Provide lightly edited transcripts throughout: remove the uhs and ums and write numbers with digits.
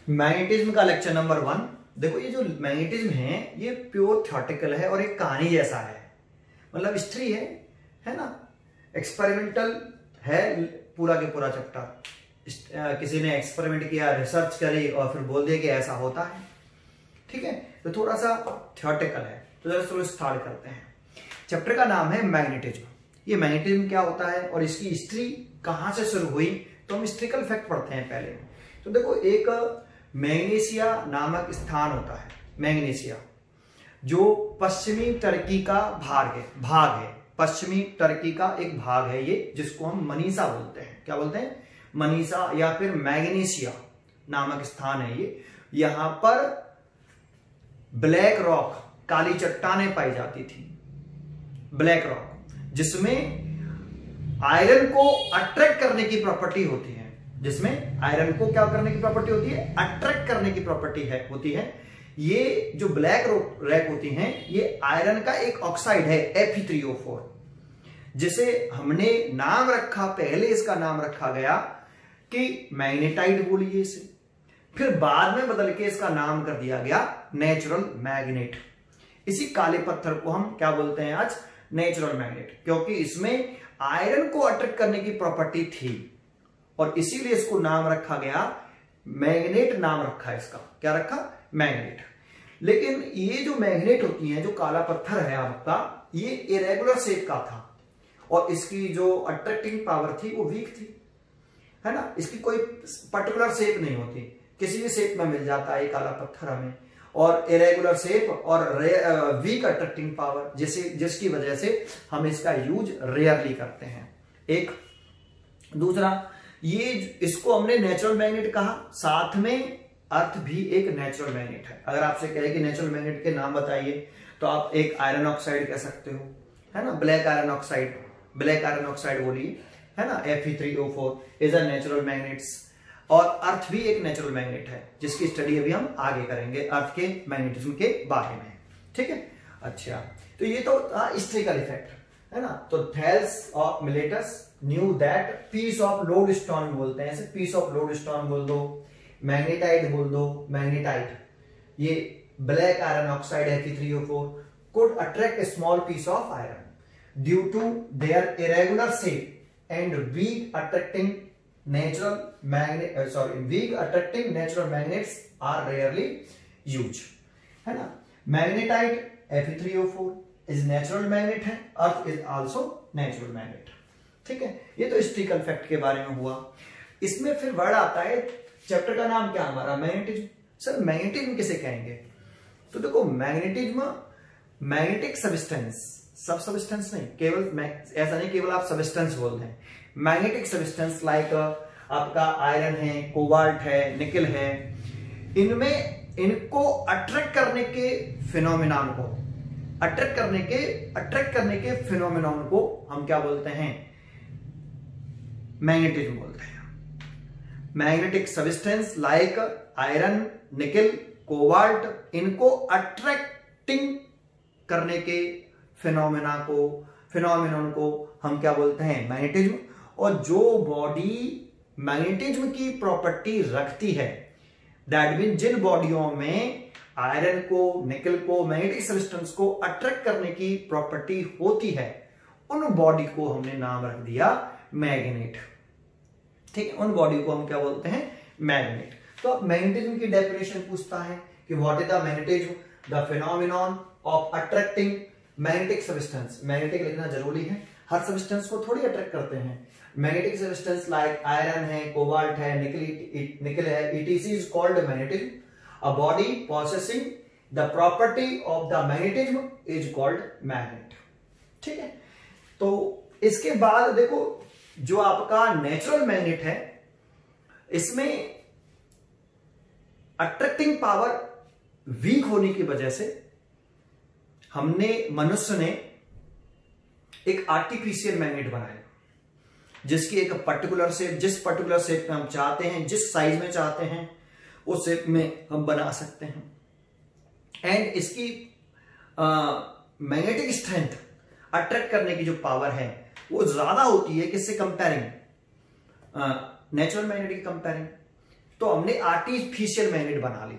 Magnetism का lecture number 1। देखो ये जो मैग्नेटिज्म है ये प्योर थ्योरेटिकल है और एक कहानी जैसा है, मतलब हिस्ट्री है ना, एक्सपेरिमेंटल है पूरा के पूरा चैप्टर। किसी ने एक्सपेरिमेंट किया, रिसर्च करी और फिर बोल दिया कि ऐसा होता है, ठीक है। तो थोड़ा सा थ्योरेटिकल है, तो चलो स्टार्ट करते हैं। चैप्टर का नाम है मैग्नेटिज्म। ये मैग्नेटिज्म क्या होता है और इसकी हिस्ट्री कहां से शुरू हुई, तो हम हिस्ट्रिकल फैक्ट पढ़ते हैं पहले। तो देखो एक मैग्नेशिया नामक स्थान होता है, मैग्नेशिया, जो पश्चिमी टर्की का भाग है, पश्चिमी टर्की का एक भाग है ये, जिसको हम मनीषा बोलते हैं। क्या बोलते हैं? मनीषा या फिर मैग्नेशिया नामक स्थान है ये। यहां पर ब्लैक रॉक, काली चट्टानें पाई जाती थी, ब्लैक रॉक, जिसमें आयरन को अट्रैक्ट करने की प्रॉपर्टी होती है, जिसमें आयरन को क्या करने की प्रॉपर्टी होती है? अट्रैक्ट करने की प्रॉपर्टी होती है। ये जो ब्लैक रॉक होती हैं, ये आयरन का एक ऑक्साइड है, Fe3O4, जिसे हमने नाम रखा, पहले इसका नाम रखा गया कि मैग्नेटाइट बोलिए इसे, फिर बाद में बदल के इसका नाम कर दिया गया नेचुरल मैग्नेट। इसी काले पत्थर को हम क्या बोलते हैं आज? नेचुरल मैग्नेट, क्योंकि इसमें आयरन को अट्रैक्ट करने की प्रॉपर्टी थी और इसीलिए इसको नाम रखा गया, मैग्नेट नाम रखा इसका। क्या रखा? मैग्नेट। लेकिन ये जो मैग्नेट होती है, जो काला पत्थर है आपका, ये इरेगुलर शेप का था और इसकी जो अट्रैक्टिंग पावर थी वो वीक थी, है ना। इसकी कोई पर्टिकुलर शेप नहीं होती, किसी भी शेप में मिल जाता है ये काला पत्थर हमें, और इरेगुलर शेप और वीक अट्रैक्टिंग पावर, जिसकी वजह से हम इसका यूज रेयरली करते हैं। एक दूसरा, ये इसको हमने नेचुरल मैग्नेट कहा, साथ में अर्थ भी एक नेचुरल मैग्नेट है। अगर आपसे कहे कि नेचुरल मैग्नेट के नाम बताइए, तो आप एक आयरन ऑक्साइड कह सकते हो, है ना, ब्लैक आयरन ऑक्साइड बोलिए, है ना। Fe3O4 is a natural magnets. और अर्थ भी एक नेचुरल मैग्नेट है, जिसकी स्टडी अभी हम आगे करेंगे, अर्थ के मैग्नेटिज्म के बारे में, ठीक है। अच्छा, तो ये तो था हिस्ट्रिकल इफेक्ट, है ना। तो Thales of Miletus knew that piece of lodestone बोलते हैं, ऐसे पीस ऑफ लोडस्टोन बोल दो, मैग्नेटाइट बोल दो, मैग्नेटाइट, ये black iron oxide Fe3O4 could attract a small piece of iron due to their irregular shape and weak attracting natural magnets are rarely used, है ना। Magnetite Fe3O4 is natural magnet है, earth is also natural magnet, ठीक है। ये तो historical fact के बारे में हुआ। इसमें फिर वर्ड आता है, चैप्टर का नाम क्या हमारा? मैग्नेटिज्म। सर मैग्नेटिज्म किसे कहेंगे? तो देखो मैग्नेटिज्म, मैग्नेटिक सब्सटेंस, सब सब्सटेंस नहीं, केवल ऐसा नहीं केवल आप सब्सटेंस बोल दें, मैग्नेटिक सब्सटेंस लाइक आपका आयरन है, कोबाल्ट है, निकल है, इनमें इनको अट्रैक्ट करने के फिनोमिनन को, अट्रैक्ट करने के फिनोमिनन को हम क्या बोलते हैं? मैग्नेटिज्म बोलते हैं। मैग्नेटिक सब्सटेंस लाइक आयरन, निकल, कोबाल्ट, इनको अट्रैक्टिंग करने के फिनोमिनन को हम क्या बोलते हैं? मैग्नेटिज्म। और जो बॉडी मैग्नेटिज्म की प्रॉपर्टी रखती है, दैट मीन जिन बॉडियों में आयरन को, निकल को, मैग्नेटिक सब्सटेंस को अट्रैक्ट करने की प्रॉपर्टी होती है, उन बॉडी को हमने नाम रख दिया मैग्नेट, ठीक है। उन बॉडी को हम क्या बोलते हैं? मैग्नेट। तो अब मैग्नेटिज्म की डेफिनेशन पूछता है कि what is the magnetism? The phenomenon of attracting magnetic substance. Magnetic लिखना जरूरी है, हर सब्सटेंस को थोड़ी अट्रैक्ट करते हैं। मैग्नेटिक सब्सटेंस लाइक आयरन है, कोबाल्ट है, निकल है, etc is called magnetism. A body possessing the property of the magnetism is called magnet, ठीक है। तो इसके बाद देखो, जो आपका नेचुरल मैग्नेट है, इसमें अट्रैक्टिंग पावर वीक होने की वजह से मनुष्य ने एक आर्टिफिशियल मैग्नेट बनाया, जिसकी एक पर्टिकुलर शेप, जिस पर्टिकुलर शेप में हम चाहते हैं, जिस साइज में चाहते हैं, उस शेप में हम बना सकते हैं। एंड इसकी मैग्नेटिक स्ट्रेंथ, अट्रैक्ट करने की जो पावर है, वो ज्यादा होती है किससे कंपेयरिंग? नेचुरल मैग्नेट की कंपेयरिंग। तो हमने आर्टिफिशियल मैग्नेट बना ली।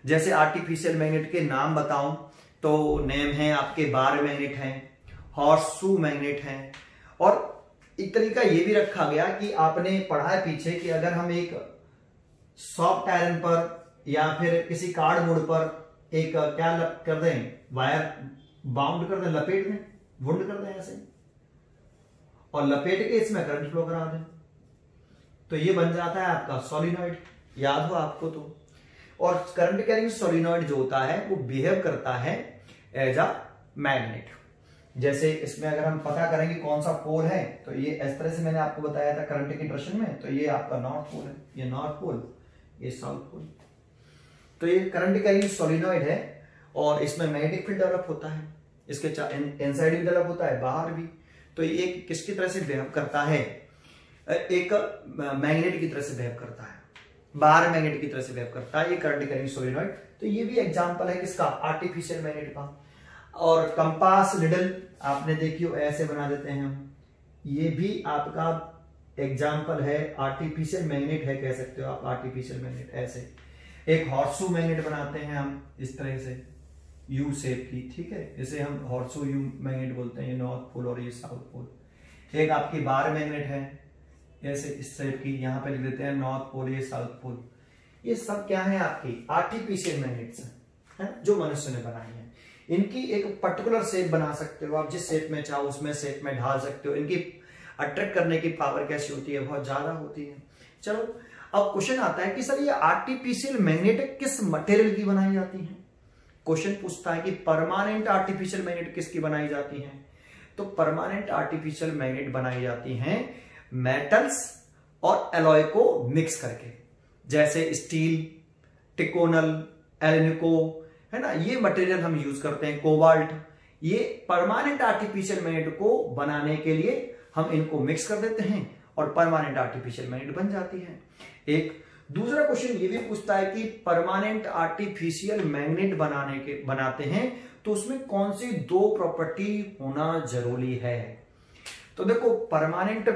जैसे आर्टिफिशियल मैग्नेट के नाम बताऊं तो नेम है आपके बार मैग्नेट है, हॉर्सशू मैग्नेट है, और एक तरीका ये भी रखा गया कि आपने पढ़ा है पीछे कि अगर हम एक सॉफ्ट आयरन पर या फिर किसी कार्डबोर्ड पर एक क्या कर दें, वायर बाउंड कर दें, लपेट दें, वुंड कर दें ऐसे, और लपेट के इसमें करंट फ्लो करा दें, तो ये बन जाता है आपका सोलिनॉइड। याद हो आपको तो। और करंट कैरिंग सोलिनॉइड जो होता है वो बिहेव करता है एज अ मैग्नेट। जैसे इसमें अगर हम पता करेंगे कौन सा पोल है, तो ये इस तरह से मैंने आपको बताया था करंट की डायरेक्शन में, तो ये आपका नॉर्थ पोल है, ये नॉर्थ पोल, ये साउथ पोल। तो ये करंट कैरिंग सोलिनॉइड है और इसमें मैग्नेटिक फील्ड डेवलप होता है, इसके इनसाइड भी डेवलप होता है, बाहर भी। तो ये किसकी तरह से बिहेव करता है, एक मैग्नेट की तरह से बिहेव करता है, बाहर मैग्नेट की तरह से बिहेव करता है ये करंट कैरिंग सोलिनॉइड। तो ये भी एग्जांपल है किसका, आर्टिफिशियल मैग्नेट का। और कंपास निडल आपने देखी हो, ऐसे बना देते हैं हम, ये भी आपका एग्जांपल है, आर्टिफिशियल मैग्नेट है, कह सकते हो आप आर्टिफिशियल मैग्नेट। ऐसे एक हॉर्सशू मैग्नेट बनाते हैं हम इस तरह से, यू शेप की, ठीक है, इसे हम हॉर्सशू यू मैग्नेट बोलते हैं, ये नॉर्थ पोल और ये साउथ पोल। एक आपकी बार मैग्नेट है ऐसे इस शेप की, यहां पे लिख देते हैं नॉर्थ पोल, ये साउथ पोल। ये सब क्या है, आपकी आर्टिफिशियल मैग्नेट्स है जो मनुष्य ने बनाई है। इनकी एक पर्टिकुलर शेप बना सकते हो आप, जिस शेप में चाहो उसमें शेप में ढाल सकते हो। इनकी अट्रैक्ट करने की पावर कैसी होती है, बहुत ज्यादा होती है। चलो अब क्वेश्चन आता है कि सर ये आर्टिफिशियल मैग्नेट किस मटेरियल की बनाई जाती है। क्वेश्चन पूछता है कि परमानेंट आर्टिफिशियल मैग्नेट किसकी बनाई जाती है। तो परमानेंट आर्टिफिशियल मैग्नेट बनाई जाती हैं मेटल्स और एलॉय को मिक्स करके, जैसे स्टील, टिकोनल, एल्निको, है ना, ये मटेरियल हम यूज करते हैं, कोबाल्ट। ये परमानेंट आर्टिफिशियल मैग्नेट को बनाने के लिए हम इनको मिक्स कर देते हैं और परमानेंट आर्टिफिशियल मैग्नेट बन जाती है। एक दूसरा क्वेश्चन ये भी पूछता है कि परमानेंट आर्टिफिशियल मैग्नेट बनाते हैं तो उसमें कौन सी दो प्रॉपर्टी होना जरूरी है। तो देखो परमानेंट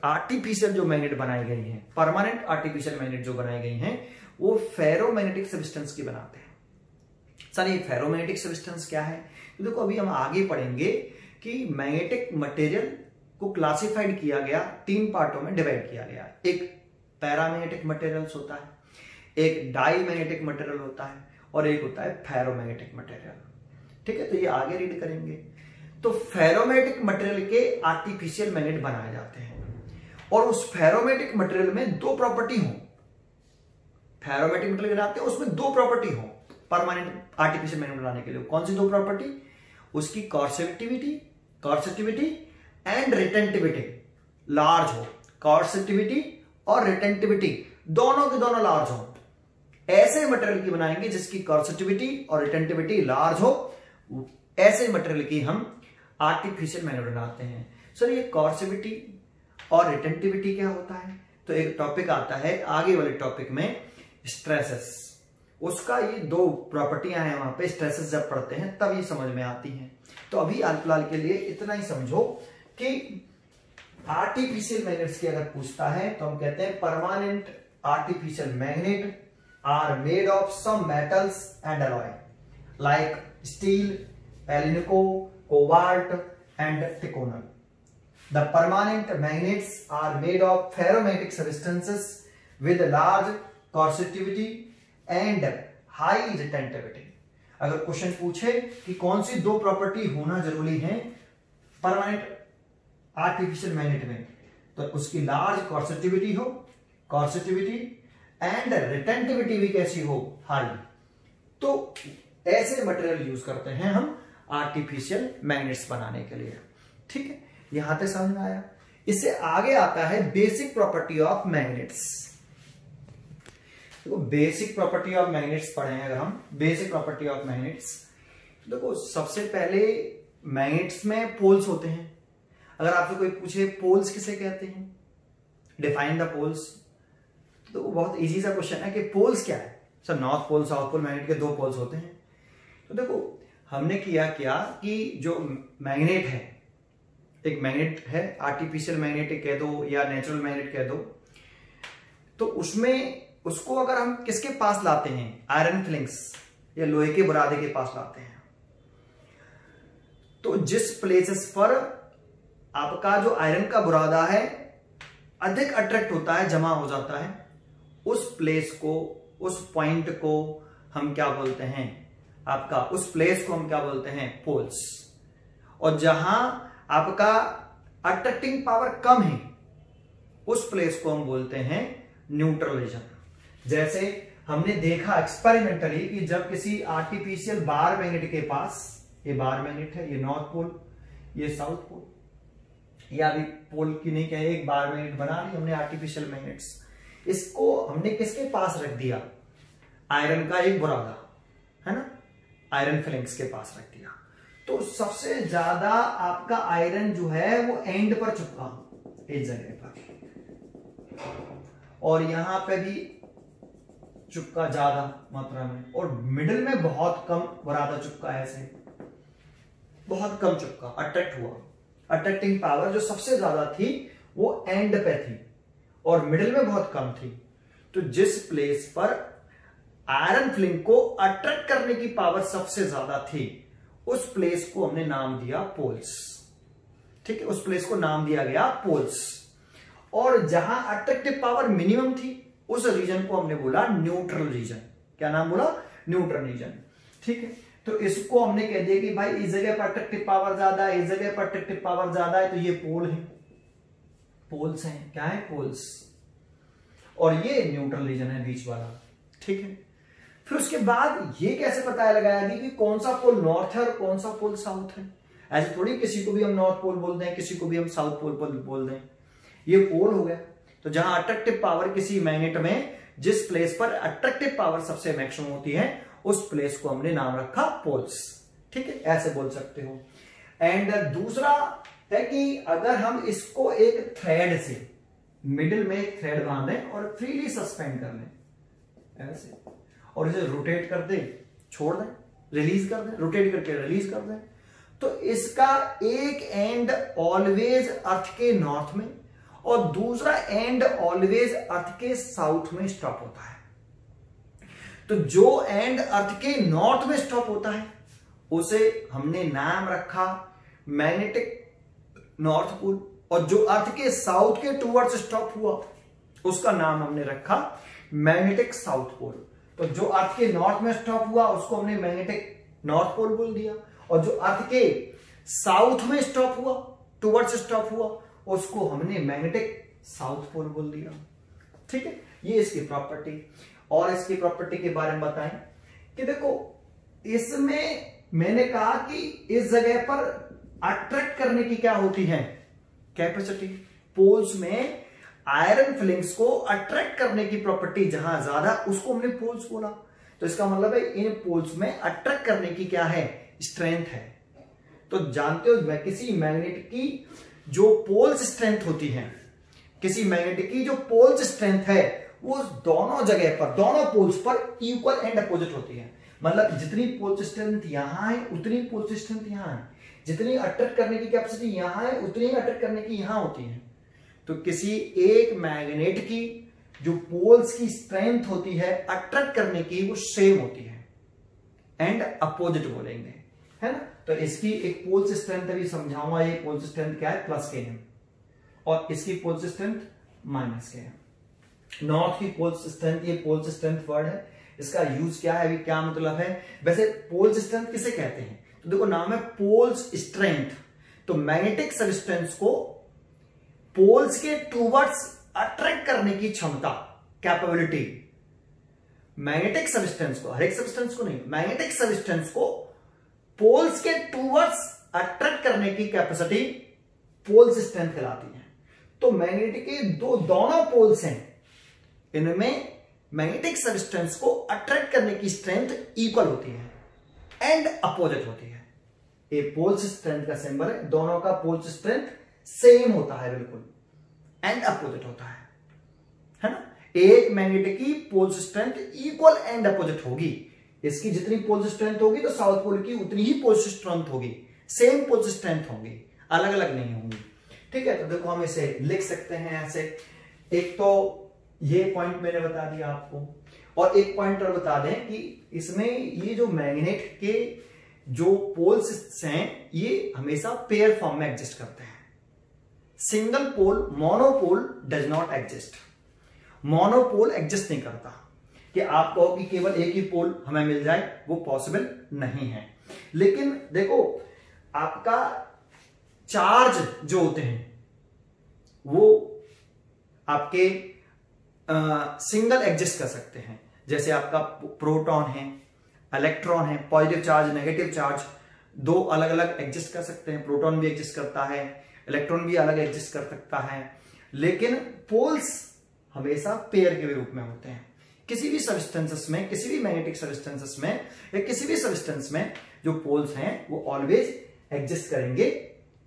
आर्टिफिशियल जो मैग्नेट बनाई गई हैं, परमानेंट आर्टिफिशियल मैग्नेट जो बनाई गई हैं वो फेरोमैग्नेटिक सब्सटेंस की बनाते हैं। सर ये फेरोमैग्नेटिक सब्सटेंस क्या है, तो देखो अभी हम आगे पढ़ेंगे कि मैग्नेटिक मटेरियल को क्लासिफाइड किया गया, तीन पार्टों में डिवाइड किया गया। एक पैरामैग्नेटिक मटेरियल्स होता है, एक डाई मैग्नेटिक मटेरियल होता है और एक होता है फेरोमैग्नेटिक मटेरियल। ठीक है, तो ये आगे रीड करेंगे। तो फेरोमैग्नेटिक मटेरियल के आर्टिफिशियल मैग्नेट बनाए जाते हैं और उस फेरोमैग्नेटिक मटेरियल में दो प्रॉपर्टी हो, फेरोमैग्नेटिक मटेरियल बनाते हैं उसमें दो प्रॉपर्टी हो परमानेंट आर्टिफिशियल मैग्नेट बनाने के लिए। कौन सी दो प्रॉपर्टी, उसकी कॉर्सेटिविटी एंड रिटेंटिविटी लार्ज हो, कॉर्सेटिविटी और रिटेंटिविटी दोनों के दोनों लार्ज हो। ऐसे मटेरियल की बनाएंगे जिसकी कॉर्सेटिविटी और रिटेंटिविटी लार्ज हो, ऐसे मटेरियल की हम आर्टिफिशियल मैग्नेट बनाते हैं। सर ये कॉर्सेटिविटी और रिटेंटिविटी क्या होता है, तो एक टॉपिक आता है आगे वाले टॉपिक में, स्ट्रेसेस। उसका ये दो प्रॉपर्टियां हैं, वहां पे स्ट्रेसेस जब पढ़ते हैं तब ये समझ में आती हैं। तो अभी फिलहाल के लिए इतना ही समझो कि आर्टिफिशियल मैग्नेट्स की अगर पूछता है तो हम कहते हैं permanent artificial magnet are made of some metals and alloy like steel, alnico, cobalt and ticonal. The permanent magnets are made of ferromagnetic substances with large coercitivity and high retentivity। अगर question पूछे कि कौन सी दो property होना जरूरी है permanent artificial magnet में, तो उसकी लार्ज कॉर्सेटिविटी हो, कॉर्सेटिविटी एंड रिटेंटिविटी भी कैसी हो, हाई। तो ऐसे मटेरियल यूज करते हैं हम आर्टिफिशियल मैग्नेट्स बनाने के लिए। ठीक है, यहां तक समझ में आया। इससे आगे आता है बेसिक प्रॉपर्टी ऑफ मैग्नेट्स। देखो बेसिक प्रॉपर्टी ऑफ मैग्नेट्स पढ़े हैं अगर हम, बेसिक प्रॉपर्टी ऑफ मैग्नेट्स। देखो सबसे पहले मैग्नेट्स में पोल्स होते हैं। अगर आपसे कोई पूछे पोल्स किसे कहते हैं, डिफाइन द पोल्स, तो बहुत इजी सा क्वेश्चन है कि पोल्स क्या है। Sir north pole south pole, magnet के दो पोल्स होते हैं। तो देखो हमने किया क्या कि जो मैग्नेट है, एक मैग्नेट है, आर्टिफिशियल मैग्नेट कह दो या नेचुरल मैग्नेट कह दो, तो उसमें उसको अगर हम किसके पास लाते हैं, आयरन फिलिंग्स या लोहे के बुरादे के पास लाते हैं, तो जिस प्लेसेस पर आपका जो आयरन का बुरादा है अधिक अट्रैक्ट होता है, जमा हो जाता है, उस प्लेस को, उस पॉइंट को हम क्या बोलते हैं, आपका उस प्लेस को हम क्या बोलते हैं, पोल्स। और जहां आपका अट्रैक्टिंग पावर कम है उस प्लेस को हम बोलते हैं न्यूट्रल रीजन। जैसे हमने देखा एक्सपेरिमेंटली कि जब किसी आर्टिफिशियल बार मैग्नेट के पास, ये बार मैग्नेट है, ये नॉर्थ पोल, ये साउथ पोल, या अभी पोल की नहीं कहे, एक बार मैग्नेट बना ली हमने आर्टिफिशियल मैग्नेट्स, इसको हमने किसके पास रख दिया, आयरन का एक बुरादा है ना, आयरन फिलिंग्स के पास रख दिया, तो सबसे ज्यादा आपका आयरन जो है वो एंड पर चिपका इस जगह पर, और यहां पे भी चिपका ज्यादा मात्रा में, और मिडिल में बहुत कम बुरादा चिपका, ऐसे बहुत कम चिपका, अट्रैक्ट हुआ। अट्रैक्टिंग पावर जो सबसे ज्यादा थी वो एंड पे थी और मिडिल में बहुत कम थी। तो जिस प्लेस पर आयरन फिलिंग को अट्रैक्ट करने की पावर सबसे ज्यादा थी उस प्लेस को हमने नाम दिया पोल्स। ठीक है, उस प्लेस को नाम दिया गया पोल्स। और जहां अट्रैक्टिव पावर मिनिमम थी उस रीजन को हमने बोला न्यूट्रल रीजन। क्या नाम बोला, न्यूट्रल रीजन। ठीक है, तो इसको हमने कह दिया कि भाई इस जगह पर अट्रैक्टिव पावर ज्यादा है, इस जगह पर अट्रैक्टिव पावर ज्यादा है, तो ये पोल है, पोल्स हैं। क्या है, पोल्स। और ये न्यूट्रल रीजन है बीच वाला। ठीक है, फिर उसके बाद ये कैसे पता लगाया कि कौन सा पोल नॉर्थ है और कौन सा पोल साउथ है। ऐसे थोड़ी किसी को भी हम नॉर्थ पोल बोल दें, किसी को भी हम साउथ पोल बोल दें, ये पोल हो गया। तो जहां अट्रैक्टिव पावर किसी मैग्नेट में जिस प्लेस पर अट्रैक्टिव पावर सबसे मैक्सिमम होती है उस प्लेस को हमने नाम रखा पोल्स। ठीक है, ऐसे बोल सकते हो। एंड दूसरा है कि अगर हम इसको एक थ्रेड से मिडिल में एक थ्रेड बांधें और फ्रीली सस्पेंड कर लें ऐसे, और इसे रोटेट कर दें, छोड़ दें, रिलीज कर दें, रोटेट करके रिलीज कर दें, तो इसका एक एंड ऑलवेज अर्थ के नॉर्थ में और दूसरा एंड ऑलवेज अर्थ के साउथ में स्टॉप होता है। तो जो एंड अर्थ के नॉर्थ में स्टॉप होता है उसे हमने नाम रखा मैग्नेटिक नॉर्थ पोल, और जो अर्थ के साउथ के टूवर्ड्स स्टॉप हुआ उसका नाम हमने रखा मैग्नेटिक साउथ पोल। तो जो अर्थ के नॉर्थ में स्टॉप हुआ उसको हमने मैग्नेटिक नॉर्थ पोल बोल दिया, और जो अर्थ के साउथ में स्टॉप हुआ, टूवर्ड्स स्टॉप हुआ, उसको हमने मैग्नेटिक साउथ पोल बोल दिया। ठीक है, ये इसकी प्रॉपर्टी। और इसकी प्रॉपर्टी के बारे में बताएं कि देखो इसमें मैंने कहा कि इस जगह पर अट्रैक्ट करने की क्या होती है, कैपेसिटी। पोल्स में आयरन फिलिंग्स को अट्रैक्ट करने की प्रॉपर्टी जहां ज्यादा उसको हमने पोल्स बोला। तो इसका मतलब है इन पोल्स में अट्रैक्ट करने की क्या है, स्ट्रेंथ है। तो जानते हो किसी मैग्नेट की जो पोल्स स्ट्रेंथ होती है, किसी मैग्नेट की जो पोल्स स्ट्रेंथ है वो दोनों जगह पर, दोनों पोल्स पर इक्वल एंड अपोजिट होती है। मतलब जितनी पोल्स स्ट्रेंथ यहां है उतनी पोल्स स्ट्रेंथ यहां है, जितनी अट्रैक्ट करने की कैपेसिटी यहां है उतनी अट्रैक्ट करने की यहां होती है। तो किसी एक मैग्नेट की जो पोल्स की स्ट्रेंथ होती है अट्रैक्ट करने की वो सेम होती है, एंड अपोजिट बोलेंगे, है ना। तो इसकी एक पोल्स स्ट्रेंथ अभी समझाऊंगा। ये पोल्स स्ट्रेंथ क्या है, प्लस के है, और इसकी पोल्स स्ट्रेंथ माइनस के है। नॉर्थ की पोल्स स्ट्रेंथ, ये पोल्स स्ट्रेंथ वर्ड है, इसका यूज क्या है, अभी क्या मतलब है। वैसे पोल्स स्ट्रेंथ किसे कहते हैं, तो देखो नाम है पोल्स स्ट्रेंथ। तो मैग्नेटिक सबस्टेंस को पोल्स के टूवर्ड्स अट्रैक्ट करने की क्षमता, कैपेबिलिटी, मैग्नेटिक सबस्टेंस को, हर एक सबस्टेंस को नहीं, मैग्नेटिक सबस्टेंस को पोल्स के टूवर्ड्स अट्रैक्ट करने की कैपेसिटी पोल्स स्ट्रेंथ कहलाती है। तो मैग्नेट के दोनों पोल्स हैं, इनमें मैग्नेटिक सबस्टेंस को अट्रैक्ट करने की स्ट्रेंथ इक्वल होती है एंड अपोजिट होती है। ये पोल्स स्ट्रेंथ का सिंबल है, दोनों का पोल्स स्ट्रेंथ सेम होता है बिल्कुल, एंड अपोजिट होता है ना। एक मैग्नेट की poles strength equal and opposite होगी, इसकी जितनी पोल्स स्ट्रेंथ होगी तो साउथ पोल की उतनी ही पोल्स स्ट्रेंथ होगी, सेम पोल्स स्ट्रेंथ होंगी, अलग अलग नहीं होंगी। ठीक है, तो देखो हम इसे लिख सकते हैं ऐसे। एक तो ये पॉइंट मैंने बता दिया आपको। और एक पॉइंट और बता दें कि इसमें ये जो मैग्नेट के जो पोल्स हैं ये हमेशा पेयर फॉर्म में एग्जिस्ट करते हैं। Single pole monopole does not exist. Monopole exist नहीं करता कि आप कहो कि केवल एक ही पोल हमें मिल जाए, वो पॉसिबल नहीं है। लेकिन देखो आपका चार्ज जो होते हैं वो आपके सिंगल एग्जिस्ट कर सकते हैं। जैसे आपका प्रोटॉन है, इलेक्ट्रॉन है, पॉजिटिव चार्ज नेगेटिव चार्ज, दो अलग अलग एग्जिस्ट कर सकते हैं। प्रोटॉन भी एग्जिस्ट करता है, इलेक्ट्रॉन भी अलग एग्जिस्ट कर सकता है, लेकिन पोल्स हमेशा पेयर के रूप में होते हैं। किसी भी सब्सटेंसेस में, किसी भी मैग्नेटिक सब्सटेंसेस में या किसी भी सब्सटेंस में जो पोल्स हैं वो ऑलवेज एग्जिस्ट करेंगे।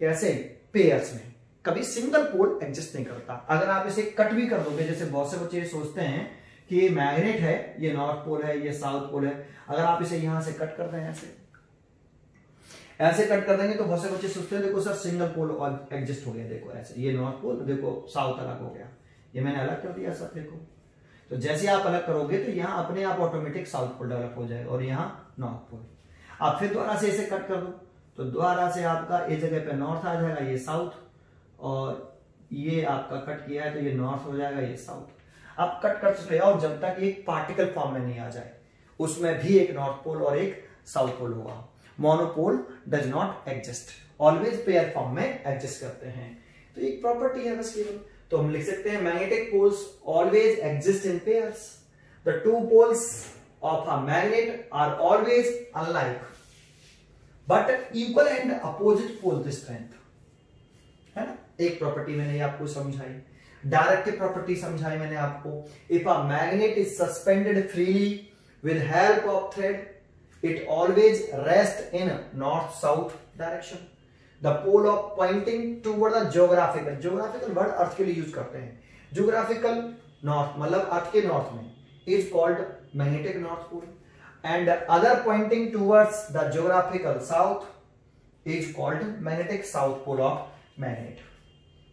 कैसे? पेयर्स में। कभी सिंगल पोल एग्जिस्ट नहीं करता। अगर आप इसे कट भी कर दोगे, जैसे बहुत से बच्चे सोचते हैं कि ये मैग्नेट है, ये नॉर्थ पोल है, ये साउथ पोल है, अगर आप इसे यहां से कट कर दें, ऐसे कट कर देंगे तो बहुत से बच्चे सोचते हैं देखो सर सिंगल पोल एग्जिस्ट हो गया, देखो ऐसे, ये नॉर्थ पोल, देखो साउथ अलग हो गया, ये मैंने अलग कर दिया सर, देखो। तो जैसे आप अलग करोगे तो यहाँ अपने आप ऑटोमेटिक साउथ पोल डेवलप हो जाएगा और यहाँ नॉर्थ पोल। आप फिर दोबारा से इसे कट कर दो तो दोबारा से आपका इस जगह पे नॉर्थ आ जाएगा, ये साउथ, और ये आपका कट किया है तो ये नॉर्थ हो जाएगा, ये साउथ। आप कट कर चले आओ जब तक एक पार्टिकल फॉर्म में नहीं आ जाए, उसमें भी एक नॉर्थ पोल और एक साउथ पोल होगा। Monopole does not exist, always pair form में एग्जिस्ट करते हैं। तो एक प्रॉपर्टी है बस केवल। तो हम लिख सकते हैं magnetic poles always exist in pairs. The two poles of a magnet are always unlike but equal and opposite pole to strength, है ना। एक प्रॉपर्टी मैंने आपको समझाई, डायरेक्टिव प्रॉपर्टी समझाई मैंने आपको। If a magnet is suspended freely with help of thread, it always rests in north south direction. The pole of pointing toward the geographical word अर्थ के लिए यूज करते हैं। geographical north मतलब अर्थ के नॉर्थ में is called magnetic north pole and other pointing towards the geographical south is called magnetic south pole of magnet।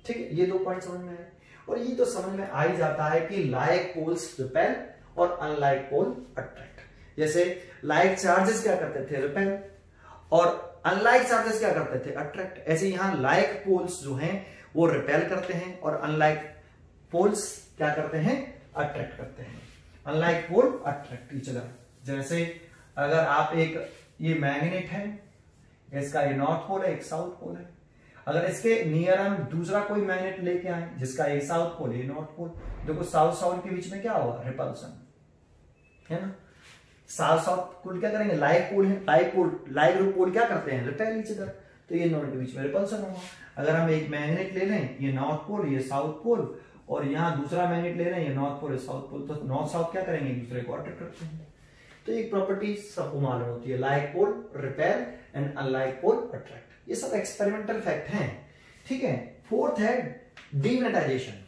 ठीक है, ये दो पॉइंट समझ में आए। और ये तो समझ में आ ही जाता है कि लाइक पोल्स रिपेल और अनलाइक पोल अट्रैक्ट। जैसे लाइक चार्जेस क्या करते थे? रिपेल, और अनलाइक चार्जेस क्या करते थे? अट्रैक्ट। ऐसे यहां लाइक पोल्स जो हैं वो रिपेल करते हैं और अनलाइक पोल्स क्या करते हैं? अट्रैक्ट करते हैं। Unlike pole attract each other. जैसे अगर आप एक ये मैग्नेट है, इसका ये नॉर्थ पोल है, एक साउथ पोल है, अगर इसके नियर हम दूसरा कोई मैग्नेट लेके आए जिसका ये साउथ पोल ये नॉर्थ पोल, देखो साउथ साउथ के बीच में क्या होगा? रिपल्सन, है ना। साउथ साउथ पोल क्या करेंगे? लाइक पोल है, लाइक पोल क्या करते हैं? रिपेल ईच अदर, तो ये दोनों के बीच में रिपल्सन होगा। अगर हम एक मैग्नेट ले लें, ये नॉर्थ पोल ये साउथ पोल, और यहाँ दूसरा मैग्नेट ले लें, ये नॉर्थ पोल ये साउथ पोल, तो नॉर्थ साउथ क्या करेंगे? एक दूसरे को अट्रैक्ट करते हैं। तो एक प्रॉपर्टी सबको मालूम होती है, like pole repel and unlike pole attract. ये सब एक्सपेरिमेंटल फैक्ट हैं, ठीक है। फोर्थ है डीमैग्नेटाइजेशन।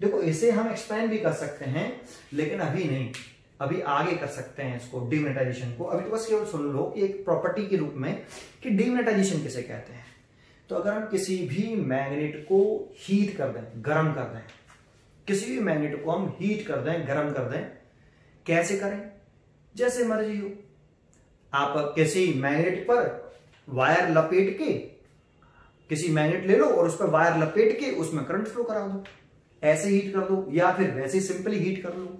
देखो इसे हम एक्सप्लेन भी कर सकते हैं लेकिन अभी नहीं, अभी आगे कर सकते हैं इसको, डीमैग्नेटाइजेशन को। अभी तो बस केवल सुन लो कि एक प्रॉपर्टी के रूप में कि डीमैग्नेटाइजेशन किसे कहते हैं। तो अगर हम किसी भी मैग्नेट को हीट कर दें, गर्म कर दें, किसी भी मैग्नेट को हम हीट कर दें, गर्म कर दें, कैसे करें? जैसे मर्जी हो। आप किसी मैग्नेट पर वायर लपेट के, किसी मैग्नेट ले लो और उस पर वायर लपेट के उसमें करंट फ्लो करा दो, ऐसे हीट कर दो, या फिर वैसे सिंपली हीट कर लो,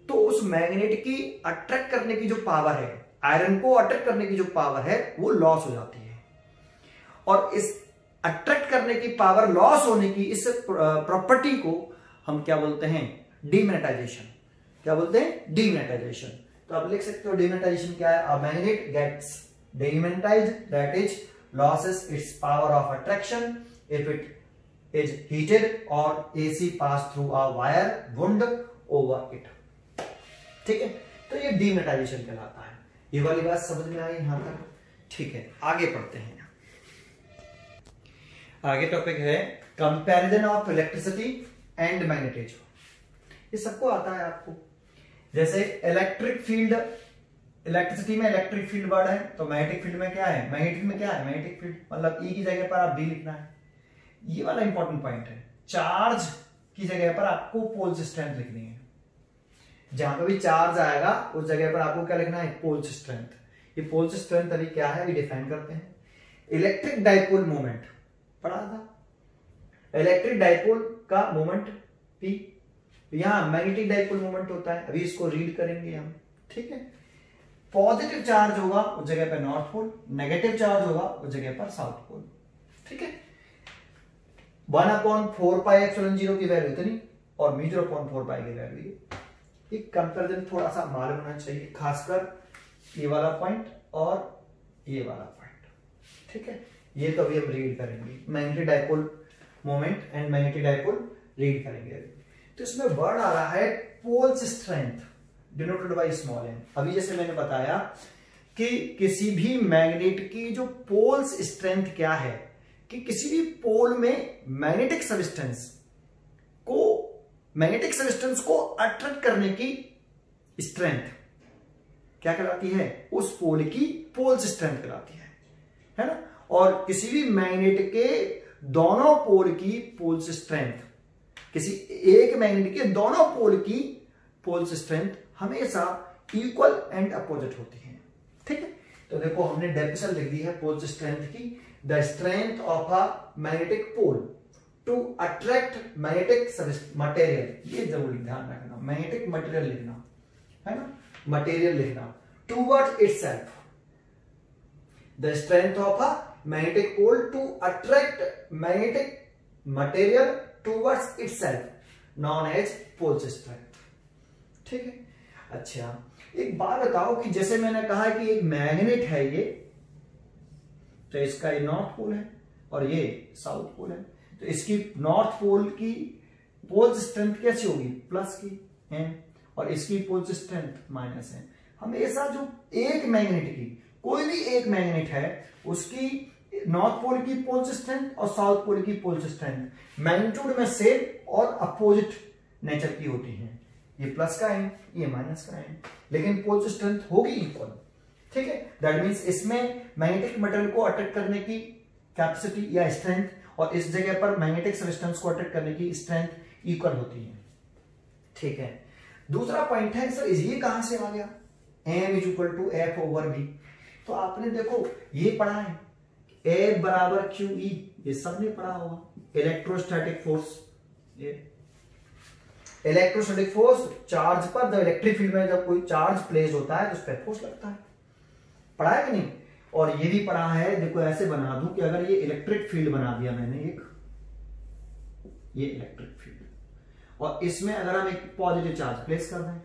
तो उस मैग्नेट की अट्रैक्ट करने की जो पावर है, आयरन को अट्रैक्ट करने की जो पावर है, वो लॉस हो जाती है। और इस अट्रैक्ट करने की पावर लॉस होने की इस प्रॉपर्टी को हम क्या बोलते हैं? डीमैग्नेटाइजेशन। क्या बोलते हैं? डीमैग्नेटाइजेशन। तो आप लिख सकते हो डीमैग्नेटाइजेशन क्या है? A magnet gets demagnetized, that is losses its power of attraction if it is heated or AC pass through a wire wound over it. ठीक है, तो ये डीमैग्नेटाइजेशन कहलाता है। ये वाली बात समझ में आई यहां तक? ठीक है, आगे पढ़ते हैं। आगे टॉपिक है comparison of electricity and magnetism. ये सबको आता है आपको। जैसे इलेक्ट्रिक फील्ड, इलेक्ट्रिसिटी में इलेक्ट्रिक फील्ड वर्ड है, तो मैग्नेटिक फील्ड में क्या है? मैग्नेटिक में क्या है? मैग्नेटिक फील्ड मतलब ई की जगह पर आप बी लिखना है। ये वाला इंपॉर्टेंट पॉइंट है। चार्ज की जगह पर आपको पोल्स स्ट्रेंथ लिखनी है। जहां पर भी चार्ज आएगा उस जगह पर आपको क्या लिखना है, पोल्स स्ट्रेंथ। ये पोल्स स्ट्रेंथ अभी क्या है, अभी डिफाइन करते हैं। इलेक्ट्रिक डाइपोल मोमेंट पढ़ा था, इलेक्ट्रिक डाइपोल का मोमेंट P, यहां मैग्नेटिक डाइपोल मोमेंट होता है, अभी इसको रीड करेंगे हम, ठीक है। पॉजिटिव चार्ज होगा उस जगह पर नॉर्थ पोल, नेगेटिव चार्ज होगा उस जगह पर साउथ पोल, ठीक है। 1/4πε0 की वैल्यू इतनी और μ0/4π की वैल्यू ये। एक कंपैरिजन थोड़ा सा मालूम होना चाहिए, खासकर ये वाला पॉइंट और ये वाला पॉइंट, ठीक है। ये तो अभी हम रीड करेंगे, magnetic dipole moment and magnetic dipole read करेंगे। तो इसमें वर्ड आ रहा है poles strength denoted by small N. अभी जैसे मैंने बताया कि किसी भी मैग्नेट की जो पोल्स स्ट्रेंथ क्या है, कि किसी भी पोल में मैग्नेटिक सब्सटेंस को अट्रैक्ट करने की स्ट्रेंथ क्या कहलाती है, उस पोल की पोल्स स्ट्रेंथ कहलाती है ना। और किसी भी मैग्नेट के दोनों पोल की पोल्स स्ट्रेंथ, किसी एक मैग्नेट के दोनों पोल की पोल्स स्ट्रेंथ हमेशा इक्वल एंड अपोजिट होती है, ठीक है। तो देखो हमने डेफिनेशन लिख दी है पोल्स स्ट्रेंथ की, the strength of a magnetic pole to attract magnetic material, ये जरूरी ध्यान रखना, मैग्नेटिक मटेरियल लिखना है ना, मटेरियल लिखना, towards itself. The strength of a magnetic pole to attract magnetic material towards itself known as poles strength, ठीक है। अच्छा एक बात बताओ कि जैसे मैंने कहा कि एक मैग्नेट है ये, तो इसका ये नॉर्थ पोल है और ये साउथ पोल है, तो इसकी नॉर्थ पोल की पोल्स स्ट्रेंथ कैसी होगी, प्लस की एन, और इसकी पोल्स स्ट्रेंथ माइनस एन। हमेशा जो एक मैग्नेट की, कोई भी एक मैग्नेट है, उसकी नॉर्थ पोल की पोल्स स्ट्रेंथ और साउथ पोल की पोल्स स्ट्रेंथ मैग्नीट्यूड में सेम और अपोजिट नेचर की होती है। ये प्लस का है, ये माइनस का है, लेकिन पोल्स स्ट्रेंथ होगी इक्वल, ठीक है। दैट मींस इसमें मैग्नेटिक मटेरियल को अट्रैक्ट करने की कैपेसिटी या स्ट्रेंथ और इस जगह पर मैग्नेटिक सब्सटेंस को अट्रैक्ट करने की स्ट्रेंथ इक्वल होती है, ठीक है। दूसरा पॉइंट है सर ये कहां से आ गया, m = F/v। तो आपने देखो ये पढ़ा है, F = QE, ये सबने पढ़ा होगा। इलेक्ट्रोस्टैटिक फोर्स, ये इलेक्ट्रोस्टैटिक फोर्स चार्ज पर, द इलेक्ट्रिक फील्ड में जब कोई चार्ज प्लेस होता है तो उस पर फोर्स लगता है, पढ़ा है कि नहीं। और ये भी पढ़ा है, देखो ऐसे बना दूं कि अगर ये इलेक्ट्रिक फील्ड बना दिया मैंने एक, ये इलेक्ट्रिक फील्ड, और इसमें अगर हम एक पॉजिटिव चार्ज प्लेस कर दें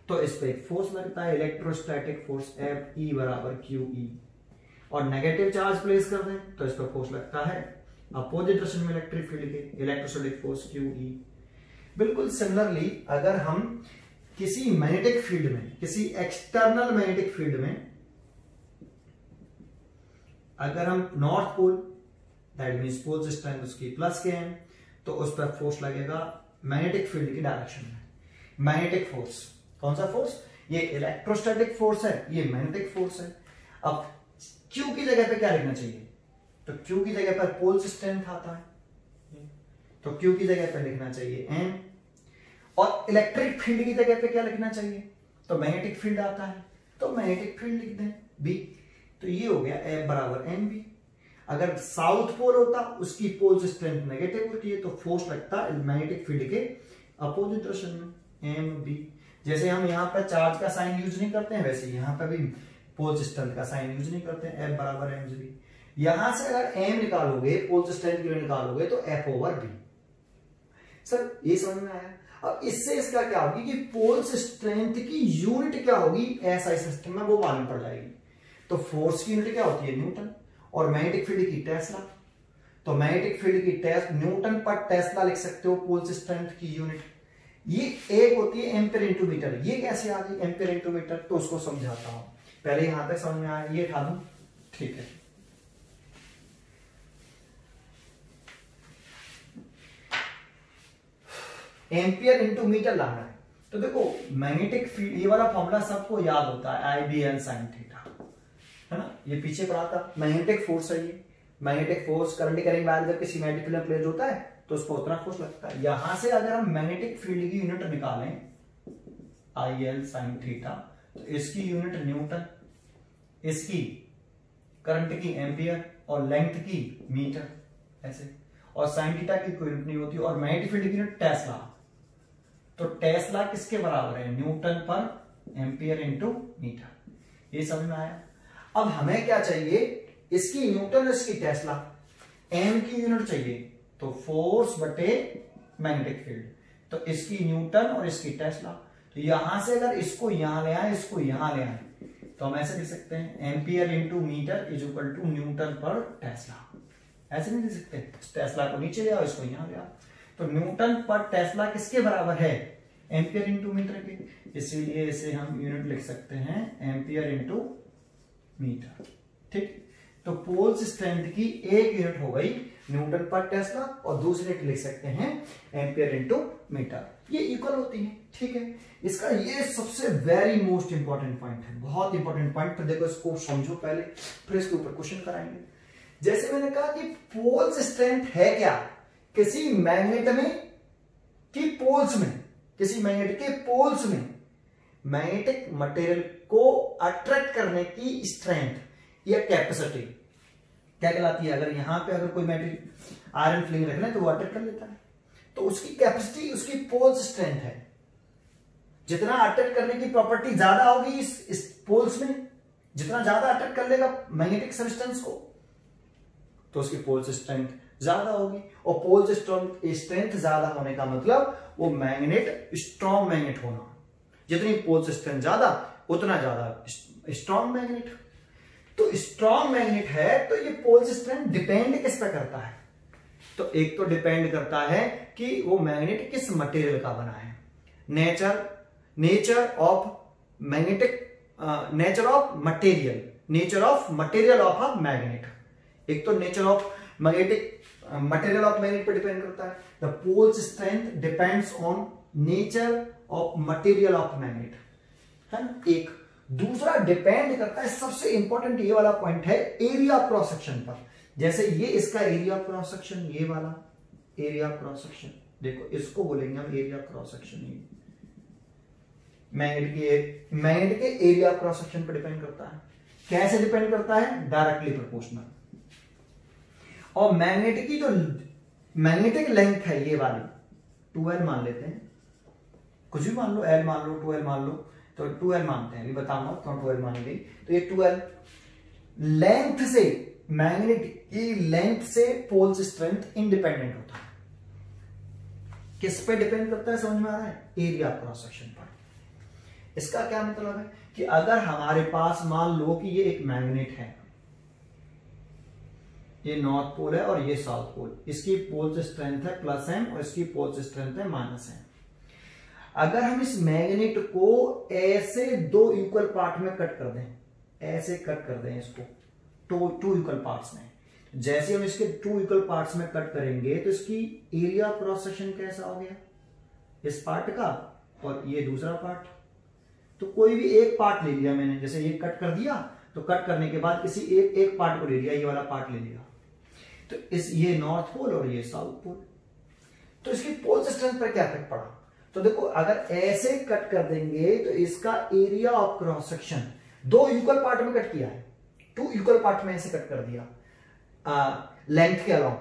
तो इस पर एक फोर्स लगता है, इलेक्ट्रोस्टैटिक फोर्स Fe = QE, और नेगेटिव चार्ज प्लेस कर दें तो इस पर फोर्स लगता है अपोजिट डायरेक्शन में इलेक्ट्रिक फील्ड के, इलेक्ट्रोस्टैटिक फोर्स QE। बिल्कुल सिमिलरली अगर हम किसी मैग्नेटिक फील्ड में, किसी एक्सटर्नल मैग्नेटिक फील्ड में अगर हम north pole, that means poles strength उसकी प्लस के हैं, तो उस पर फोर्स लगेगा मैग्नेटिक फील्ड की डायरेक्शन में। मैग्नेटिक फोर्स कौन सा फोर्स, ये इलेक्ट्रोस्टैटिक फोर्स है, ये मैग्नेटिक फोर्स है। अब Q की जगह पे क्या लिखना चाहिए, तो Q की जगह पर पोल्स स्ट्रेंथ आता है, तो Q की जगह पे लिखना चाहिए M, और इलेक्ट्रिक फील्ड की जगह पे क्या लिखना चाहिए, तो मैग्नेटिक फील्ड आता है, तो मैग्नेटिक फील्ड लिख दें B। तो ये हो गया F = mv। अगर साउथ पोल होता, उसकी पोल्स स्ट्रेंथ नेगेटिव होती है, तो फोर्स लगता है मैग्नेटिक फील्ड के अपोजिट डायरेक्शन में, mv। जैसे हम यहाँ पर चार्ज का साइन यूज नहीं करते हैं, वैसे यहाँ पर भी पोल्स स्ट्रेंथ का साइन यूज नहीं करते हैं, F = mv। यहां से अगर m निकालोगे, पोल्स स्ट्रेंथ के लिए निकालोगे, तो F/v। सर ये समझ में आया। अब इससे इसका क्या होगी कि पोल्स स्ट्रेंथ की यूनिट क्या होगी ऐसा सिस्टम में, वो मालूम पड़ जाएगी। तो फोर्स की यूनिट क्या होती है, न्यूटन, और मैग्नेटिक फील्ड की टेस्ला। तो मैग्नेटिक फील्ड की न्यूटन पर टेस्ला लिख सकते हो पोल्स स्ट्रेंथ की यूनिट। ये एक होती है एम्पीयर × मीटर। ये कैसे आ गई एम्पीयर × मीटर, तो उसको समझाता हूं। पहले यहां तक समझ में आया, ये उठा दूं, ठीक है। एम्पियर × मीटर लाना है, तो देखो मैग्नेटिक फील्ड, ये वाला फॉर्मूला सबको याद होता है, IBN sin थीटा, है ना। ये पीछे पढ़ा था, मैग्नेटिक फोर्स है ये, magnetic force current carrying wire जब किसी मैग्नेटिक फील्ड में प्लेस होता है तो उसको उतना फोर्स लगता है। यहां से अगर हम मैग्नेटिक फील्ड की यूनिट निकालें IL sin थीटा, तो इसकी यूनिट न्यूटन, इसकी करंट की एम्पियर और लेंथ की मीटर ऐसे, और साइन थीटा की कोई यूनिट नहीं होती, और मैग्नेटिक फील्ड की यूनिट टेस्ला। तो टेस्ला किसके बराबर है? न्यूटन पर एम्पियर इंटू मीटर। ये समझ में आया। अब हमें क्या चाहिए? इसकी न्यूटन, इसकी टेस्ला, एम की यूनिट चाहिए, तो फोर्स बटे मैग्नेटिक फील्ड। तो इसकी न्यूटन और इसकी टेस्ला। तो यहां से अगर इसको यहां ले आए, इसको यहां ले आए, तो हम ऐसे लिख सकते हैं ampere into metre is equal to newton per tesla. ऐसे नहीं लिख सकते? टेस्ला को नीचे ले आओ, इसको यहां ले आओ। तो न्यूटन पर टेस्ला किसके बराबर है? एम्पियर इंटू मीटर के। इसीलिए इसे हम यूनिट लिख सकते हैं एम्पियर इंटू मीटर। ठीक। तो पोल्स स्ट्रेंथ की एक यूनिट हो गई न्यूटन पर टेस्ला, और दूसरी यूनिट लिख सकते हैं एम्पियर इंटू मीटर। ये इक्वल होती है। ठीक है। इसका ये सबसे वेरी मोस्ट इंपॉर्टेंट पॉइंट है, बहुत इंपॉर्टेंट पॉइंट। तो देखो, इसको समझो पहले, फिर इसके ऊपर क्वेश्चन कराएंगे। जैसे मैंने कहा कि पोल्स स्ट्रेंथ है क्या? किसी मैग्नेट में की पोल्स में, किसी मैग्नेट के पोल्स में मैग्नेटिक मटेरियल को अट्रैक्ट करने की स्ट्रेंथ या कैपेसिटी क्या कहलाती है? अगर यहां पे अगर कोई मैग्नेटिक आयरन फ्लिंग रख लें तो वो अट्रैक्ट कर लेता है, तो उसकी कैपेसिटी उसकी पोल्स स्ट्रेंथ है। जितना अट्रैक्ट करने की प्रॉपर्टी ज्यादा होगी इस पोल्स में, जितना ज्यादा अट्रैक्ट कर लेगा मैग्नेटिक सब्सटेंस को, तो उसकी पोल्स स्ट्रेंथ ज्यादा होगी। और पोल्स स्ट्रेंथ ज्यादा होने का मतलब वो मैग्नेट स्ट्रॉन्ग मैग्नेट होना। जितनी पोल्स स्ट्रेंथ ज्यादा, उतना ज्यादा स्ट्रॉन्ग मैग्नेट। तो स्ट्रॉन्ग मैग्नेट है तो ये पोल्स स्ट्रेंथ डिपेंड किस पे करता है? तो एक तो डिपेंड करता है कि वो मैग्नेट किस मटेरियल का बना है। Nature of material of a magnet. एक तो nature of material of magnet पे डिपेंड करता है। The poles strength depends on nature of material of magnet, है ना। एक दूसरा डिपेंड करता है, सबसे इंपॉर्टेंट ये वाला पॉइंट है, एरिया क्रॉस सेक्शन पर। जैसे ये इसका एरिया क्रॉस सेक्शन, ये वाला एरिया क्रॉस सेक्शन, देखो इसको बोलेंगे हम एरिया क्रॉस सेक्शन। मैग्नेट के एरिया क्रॉस सेक्शन पर डिपेंड करता है। कैसे डिपेंड करता है? Directly proportional. और मैग्नेट की जो मैग्नेटिक लेंथ है ये वाली 2L मान लेते हैं, कुछ भी मान लो, L मान लो, 2L मान लो, तो 2L मानते हैं, अभी बताऊंगा कौन 2L मानेंगे। तो ये 2L लेंथ से, मैग्नेट की लेंथ से पोल्स स्ट्रेंथ इंडिपेंडेंट होता है। किस पे डिपेंड करता है? समझ में आ रहा है? एरिया क्रॉस सेक्शन पर। इसका क्या मतलब है कि अगर हमारे पास मान लो कि ये एक मैग्नेट है, ये नॉर्थ पोल है और ये साउथ पोल, इसकी पोल्स स्ट्रेंथ है +m और इसकी पोल्स स्ट्रेंथ है -m। अगर हम इस मैग्नेट को ऐसे दो इक्वल पार्ट में कट कर दें, ऐसे कट कर दें इसको टू इक्वल पार्ट्स में, जैसे हम इसके 2 इक्वल पार्ट्स में कट करेंगे तो इसकी एरिया क्रॉस सेक्शन कैसा हो गया? इस पार्ट का और ये दूसरा पार्ट। तो कोई भी एक पार्ट ले लिया मैंने, जैसे ये कट कर दिया, तो कट करने के बाद किसी एक पार्ट को ले लिया, ये वाला पार्ट ले लिया, तो ये नॉर्थ पोल और ये साउथ पोल। तो इसकी पोल्स स्ट्रेंथ पर क्या इफेक्ट पड़ा? तो देखो, अगर ऐसे कट कर देंगे तो इसका area of cross section 2 equal part में कट किया है, 2 इक्वल पार्ट में ऐसे कट कर दिया, लेंथ के अलोंग,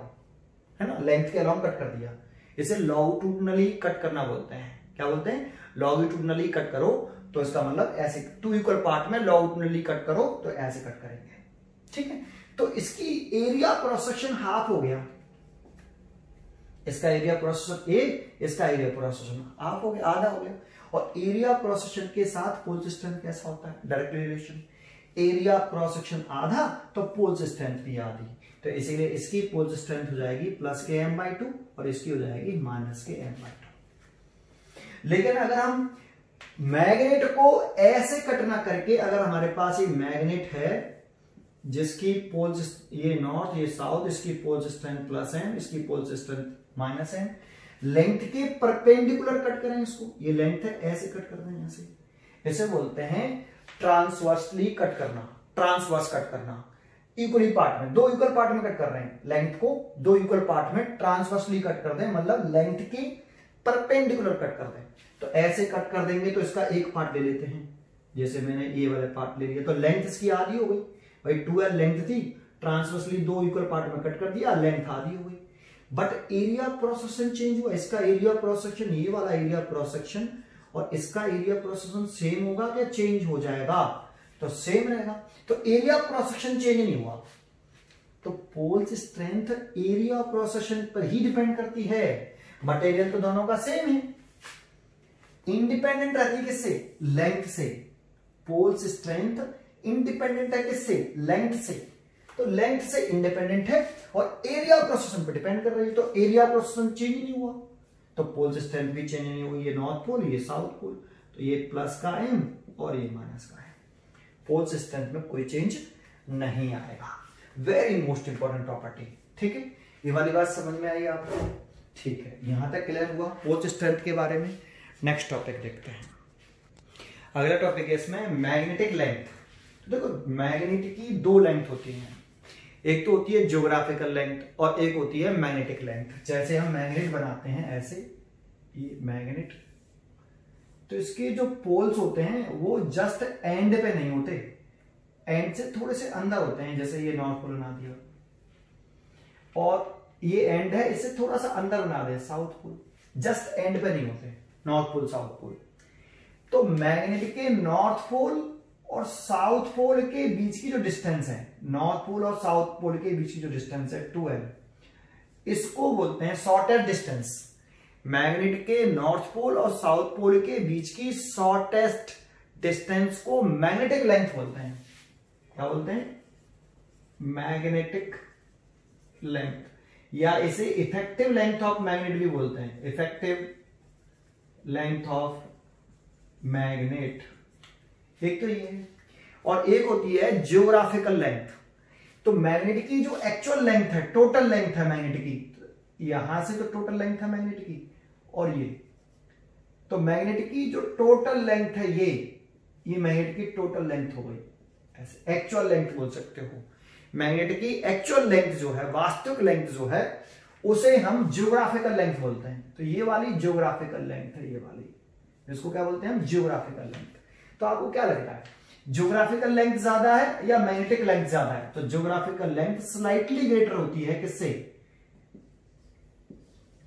है ना, लेंथ के अलोंग कट कर दिया। इसे लॉन्गिट्यूडनली कट करना बोलते हैं। क्या बोलते हैं? लॉन्गिट्यूडनली कट करो, तो इसका मतलब ऐसे 2 इक्वल पार्ट में लॉन्गिट्यूडनली कट करो तो ऐसे कट करेंगे। ठीक है। तो इसकी एरिया क्रॉस सेक्शन हाफ हो गया, इसका एरिया क्रॉस सेक्शन ए, इसका एरिया क्रॉस सेक्शन हाफ हो गया, आधा हो गया। और एरिया क्रॉस सेक्शन के साथ पोल्स स्ट्रेंथ कैसा होता है? Direct relation. Area cross section आधा तो पोल्स स्ट्रेंथ भी आधी, तो इसीलिए इसकी पोल्स स्ट्रेंथ हो जाएगी +km/2 और इसकी हो जाएगी -km/2। लेकिन अगर हम मैग्नेट को ऐसे कट ना करके, अगर हमारे पास ये मैग्नेट है जिसकी पोल्स, ये नॉर्थ ये साउथ, इसकी पोल्स स्ट्रेंथ +m, इसकी पोल्स स्ट्रेंथ -m, लेंथ के परपेंडिकुलर कट करें इसको, ये लेंथ है, ऐसे कट कर दें ऐसे, इसे बोलते हैं ट्रांसवर्सली कट करना, ट्रांसवर्स कट करना। इक्वली पार्ट में, 2 इक्वल पार्ट में कट कर रहे हैं, लेंथ को 2 इक्वल पार्ट में ट्रांसवर्सली कट कर दें, मतलब लेंथ की परपेंडिकुलर कट कर दें। तो ऐसे कट कर देंगे तो इसका एक पार्ट ले लेते हैं, जैसे मैंने ये वाला पार्ट ले लिया, तो लेंथ इसकी आधी हो गई भाई, 2l लेंथ थी, ट्रांसवर्सली 2 इक्वल पार्ट में कट कर दिया, लेंथ आधी हो गई। But area cross section change हुआ, इसका एरिया क्रॉस सेक्शन, ये वाला एरिया क्रॉस सेक्शन और इसका एरिया क्रॉस सेक्शन सेम होगा क्या चेंज हो जाएगा? तो सेम रहेगा। तो एरिया क्रॉस सेक्शन चेंज नहीं हुआ, तो poles strength area cross section पर ही डिपेंड करती है। मटेरियल तो दोनों का सेम है, इंडिपेंडेंट रहती है किससे? लेंथ से। पोल्स स्ट्रेंथ इंडिपेंडेंट है किससे? लेंथ से। तो लेंथ से इंडिपेंडेंट है और एरिया क्रॉस सेक्शन पर डिपेंड कर रही है, तो एरिया क्रॉस सेक्शन चेंज नहीं हुआ, तो पोल्स स्ट्रेंथ भी चेंज नहीं हुई। ये नॉर्थ पोल, ये साउथ पोल, तो ये प्लस का m और ये माइनस का m। पोल्स स्ट्रेंथ में कोई चेंज नहीं आएगा। वेरी मोस्ट इंपॉर्टेंट प्रॉपर्टी, ठीक है। ये वाली बात समझ में आई आपको? ठीक है, यहां तक क्लियर हुआ पोल्स स्ट्रेंथ के बारे में। नेक्स्ट टॉपिक देखते हैं। अगला टॉपिक है इसमें मैग्नेटिक लेंथ। तो देखो मैग्नेट की 2 लेंथ होती हैं, एक तो होती है ज्योग्राफिकल लेंथ और एक होती है मैग्नेटिक लेंथ। जैसे हम मैग्नेट बनाते हैं ऐसे, ये मैग्नेट, तो इसके जो पोल्स होते हैं वो जस्ट एंड पे नहीं होते, एंड से थोड़े से अंदर होते हैं। जैसे ये नॉर्थ पोल बना दिया और ये एंड है, इससे थोड़ा सा अंदर बना दे साउथ पोल, जस्ट एंड पे नहीं होते नॉर्थ पोल साउथ पोल। तो मैग्नेट के नॉर्थ पोल और साउथ पोल के बीच की जो डिस्टेंस है, नॉर्थ पोल और साउथ पोल के बीच की जो डिस्टेंस है 2l, इसको बोलते हैं शॉर्टेस्ट डिस्टेंस। मैग्नेट के नॉर्थ पोल और साउथ पोल के बीच की शॉर्टेस्ट डिस्टेंस को मैग्नेटिक लेंथ बोलते हैं। क्या बोलते हैं? मैग्नेटिक लेंथ, या इसे इफेक्टिव लेंथ ऑफ मैग्नेट भी बोलते हैं, इफेक्टिव लेंथ ऑफ मैग्नेट। एक तो ये है और एक होती है ज्योग्राफिकल लेंथ। तो मैग्नेट की जो एक्चुअल लेंथ है, टोटल लेंथ है मैग्नेट की, यहां से तो टोटल लेंथ है मैग्नेट की, और ये तो मैग्नेट की जो टोटल लेंथ है ये मैग्नेट की टोटल लेंथ हो गई, ऐसे एक्चुअल लेंथ बोल सकते हो। मैग्नेट की एक्चुअल लेंथ जो है, वास्तविक लेंथ जो है, उसे हम ज्योग्राफिकल लेंथ बोलते हैं। तो ये वाली ज्योग्राफिकल लेंथ है, ये वाली, इसको क्या बोलते हैं हम? Geographical length. तो आपको क्या लगता है, ज्योग्राफिकल लेंथ ज्यादा है या मैग्नेटिक लेंथ ज्यादा है? तो ज्योग्राफिकल लेंथ स्लाइटली ग्रेटर होती है किससे?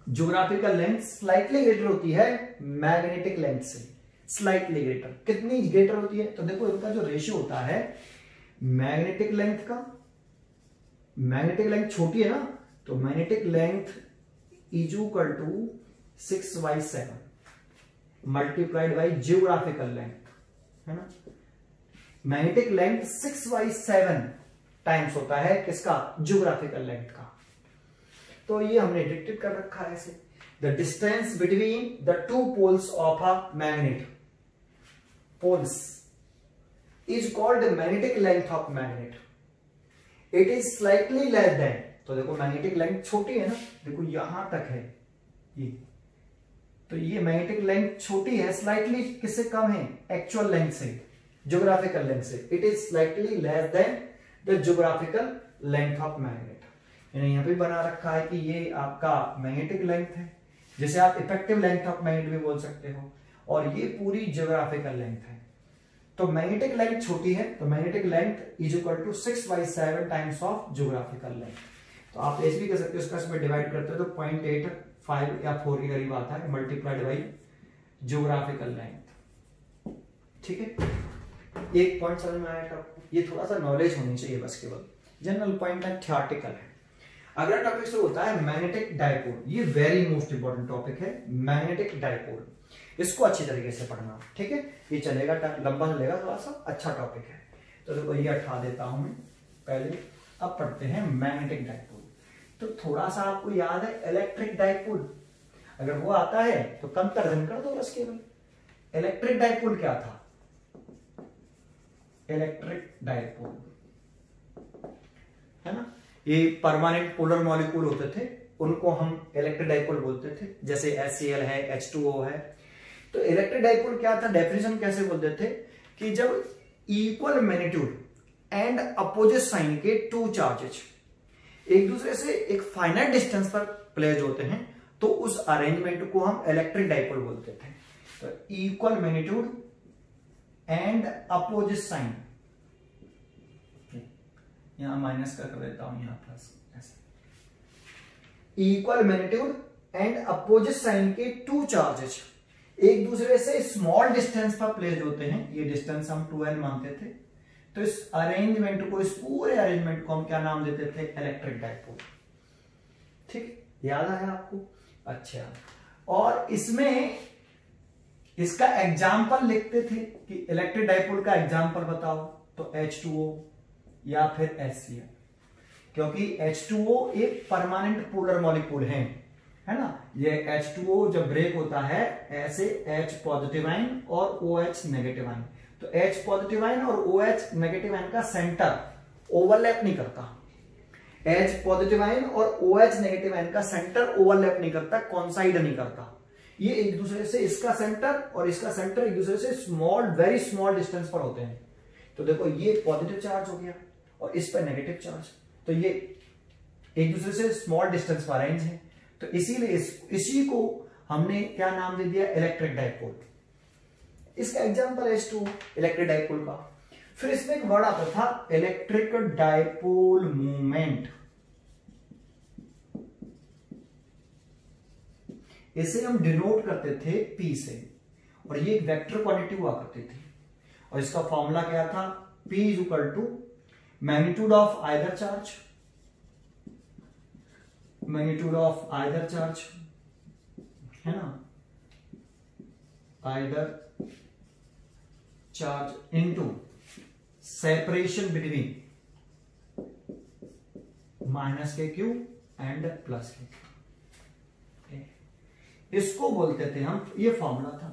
ज्योग्राफिकल लेंथ स्लाइटली ग्रेटर होती है मैग्नेटिक लेंथ से, स्लाइटली ग्रेटर। कितनी ग्रेटर होती है? तो देखो इनका जो रेशियो होता है मैग्नेटिक लेंथ का, मैग्नेटिक लेंथ छोटी है ना, तो magnetic length is equal to 6/7 multiplied by geographical length, है ना। मैग्नेटिक लेंथ 6/7 टाइम्स होता है किसका? ज्योग्राफिकल लेंथ का। तो ये हमने डिटेक्ट कर रखा है ऐसे, the distance between the 2 poles of a magnet, poles is called magnetic length of magnet. It is slightly less than, तो देखो मैग्नेटिक लेंथ छोटी है ना, देखो यहां तक है ये, तो ये मैग्नेटिक लेंथ छोटी है, स्लाइटली किससे कम है? एक्चुअल लेंथ से, ज्योग्राफिकल लेंथ से। It is slightly less then the geographical length of magnet. यहां पे बना रखा है कि ये आपका मैग्नेटिक लेंथ है, जिसे आप इफेक्टिव लेंथ ऑफ मैग्नेट भी बोल सकते हो, और ये पूरी ज्योग्राफिकल लेंथ है। तो मैग्नेटिक लेंथ छोटी है, तो magnetic length is equal to 6/7 times of geographical length. तो आप ऐसे भी कर सकते हो, इसका इसमें डिवाइड करते हो तो 0.85 या 4 के करीब आता है, मल्टीप्लाइड बाई ज्योग्राफिकल लेंथ। ठीक है, एक पॉइंट समझ में आया आपको? ये थोड़ा सा नॉलेज होनी चाहिए बस, केवल जनरल पॉइंट है, थ्योरेटिकल है। अगला टॉपिक शुरू होता है मैग्नेटिक डायपोल। ये वेरी मोस्ट इंपॉर्टेंट टॉपिक है, मैग्नेटिक डायपोल। इसको अच्छी तरीके से पढ़ना, ठीक है। ये चलेगा, लंबा चलेगा, थोड़ा सा अच्छा टॉपिक है। तो देखो ये हटा देता हूं मैं पहले। अब पढ़ते हैं मैग्नेटिक डायपोल। तो थोड़ा सा आपको याद है इलेक्ट्रिक डायपोल, अगर वो आता है तो कंपैरिजन कर दो बस केवल। इलेक्ट्रिक डायपोल क्या था? इलेक्ट्रिक डायपोल, है ना, ये परमानेंट पोलर मॉलिक्यूल होते थे, उनको हम इलेक्ट्रिक डायपोल बोलते थे। जैसे HCl है, H2O है। तो इलेक्ट्रिक डायपोल क्या था? डेफिनेशन कैसे बोलते थे कि जब equal magnitude and opposite sign के टू चार्जेज एक दूसरे से एक फाइनाइट डिस्टेंस पर प्लेस होते हैं, तो उस अरेंजमेंट को हम इलेक्ट्रिक डाइपोल बोलते थे। तो equal magnitude and opposite sign, यहां माइनस कर देता हूं, यहां प्लस, ऐसे equal magnitude and opposite sign के टू चार्जेज एक दूसरे से स्मॉल डिस्टेंस पर प्लेस होते हैं। ये डिस्टेंस हम 2l मानते थे। तो इस अरेंजमेंट को, इस पूरे अरेंजमेंट को हम क्या नाम देते थे? Electric dipole. ठीक, याद आया आपको? अच्छा, और इसमें इसका एग्जाम्पल लिखते थे कि इलेक्ट्रिक डाइपोल का एग्जाम्पल बताओ, तो H2O या फिर HCl, क्योंकि H2O एक परमानेंट पोलर मॉलिक्यूल है ना। ये H2O जब ब्रेक होता है ऐसे H पॉजिटिव आयन और OH नेगेटिव आयन, तो H पॉजिटिव आयन और OH नेगेटिव आयन का सेंटर ओवरलैप नहीं करता। H पॉजिटिव आयन और OH नेगेटिव आयन का सेंटर ओवरलैप नहीं करता, कॉन्साइड नहीं करता। ये एक दूसरे से, इसका सेंटर और इसका सेंटर एक दूसरे से स्मॉल, वेरी स्मॉल डिस्टेंस पर होते हैं। तो देखो ये पॉजिटिव चार्ज हो गया और इस पर नेगेटिव चार्ज, तो ये एक दूसरे से स्मॉल डिस्टेंस पर अरेंज है। तो इसीलिए इसी को हमने क्या नाम दे दिया? Electric dipole. इसका एग्जांपल है H2 इलेक्ट्रिक डाइपोल का। फिर इसमें एक वर्ड आता था इलेक्ट्रिक डाइपोल मूवमेंट। इसे हम डिनोट करते थे P से, और ये एक वेक्टर क्वांटिटी हुआ करती थी, और इसका फॉर्मूला क्या था? P is equal to magnitude of either charge, magnitude of either charge है ना, either charge into separation between -kq and +kq। इसको बोलते थे हम, ये फॉर्मूला था।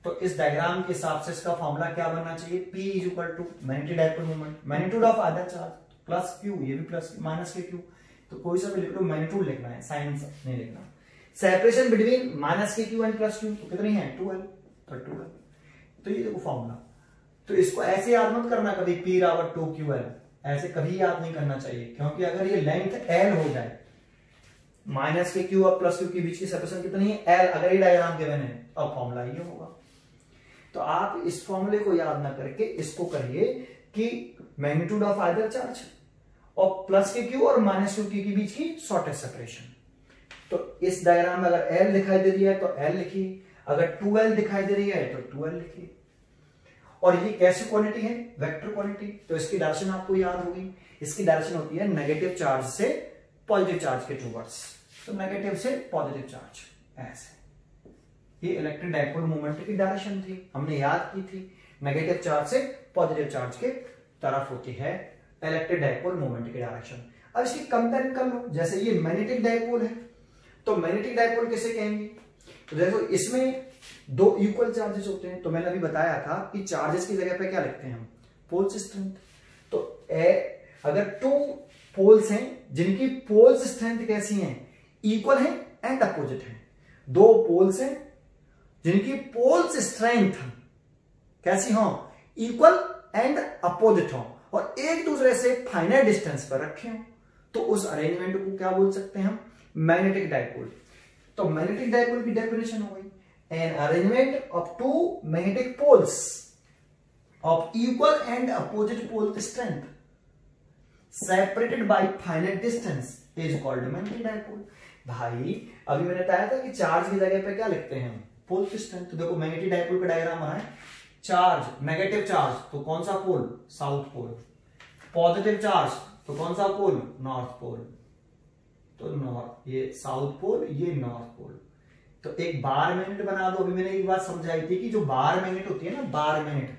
तो इस डायग्राम के हिसाब से इसका फॉर्मूला क्या बनना चाहिए? P is equal to magnetic dipole moment, magnitude of either charge plus q, ये भी प्लस -kq, तो कोई सा भी लिख लो, मैग्नीट्यूड लिखना है, साइन नहीं लिखना। Separation between -kq and +q, तो कितनी है? 2l, तो 2l। तो ये देखो फॉर्मूला। तो इसको ऐसे याद मत करना कभी P बराबर 2ql, ऐसे कभी याद नहीं करना चाहिए, क्योंकि अगर ये लेंथ l हो जाए, -kq और +q के बीच की सेपरेशन कितनी है? l। अगर ये डायग्राम गिवन है, अब फॉर्मूला ये होगा। तो आप इस फॉर्मूले को याद ना करके इसको करिए कि मैग्नीट्यूड ऑफ आइदर चार्ज और +kq और -kq के बीच की शॉर्टेस्ट सेपरेशन। तो इस डायग्राम में अगर l दिखाई दे रही है तो l लिखिए, अगर 2l दिखाई दे रही है तो 2l लिखिए। और ये कैसी क्वांटिटी है? Vector quantity. तो इसकी डायरेक्शन आपको याद होगी, इसकी डायरेक्शन होती है नेगेटिव चार्ज से पॉजिटिव चार्ज के टूवर्ड्स, तो नेगेटिव से पॉजिटिव चार्ज, ऐसे। ये इलेक्ट्रिक डाइपोल मोमेंट की डायरेक्शन थी, हमने याद की थी। नेगेटिव चार्ज से पॉजिटिव चार्ज के तरफ होती है इलेक्ट्रिक डाइपोल मोमेंट की डायरेक्शन। अब इसकी कंपेयर कर लो, जैसे ये मैग्नेटिक डाइपोल है, तो मैग्नेटिक डाइपोल किसे कहेंगे? तो देखो इसमें दो इक्वल चार्जेस होते हैं। तो मैंने अभी बताया था कि चार्जेस की जगह पे क्या लिखते हैं हम? Poles strength. तो अगर टू पोल्स हैं जिनकी पोल्स स्ट्रेंथ कैसी हैं? इक्वल है एंड अपोजिट है। दो पोल्स हैं जिनकी पोल्स स्ट्रेंथ कैसी हो? इक्वल एंड अपोजिट हो, और एक दूसरे से फाइनाइट डिस्टेंस पर रखे हो, तो उस अरेंजमेंट को क्या बोल सकते हैं हम? Magnetic dipole. तो मैग्नेटिक डाइपोल की डेफिनेशन हो गई, an arrangement of two magnetic poles of equal and opposite pole strength separated by finite distance is called magnetic dipole. भाई अभी मैंने बताया था कि चार्ज की जगह पे क्या लिखते हैं हम? Pole strength. तो देखो मैग्नेटिक डाइपोल का डायग्राम बना है, चार्ज, नेगेटिव चार्ज तो कौन सा pole? South pole. Positive charge तो कौन सा पोल? North pole. तो नॉर्थ, ये साउथ पोल, ये नॉर्थ पोल। तो एक बार मैग्नेट बना दो। अभी मैंने एक बात समझाई थी कि जो बार मैग्नेट होती है ना, बार मैग्नेट,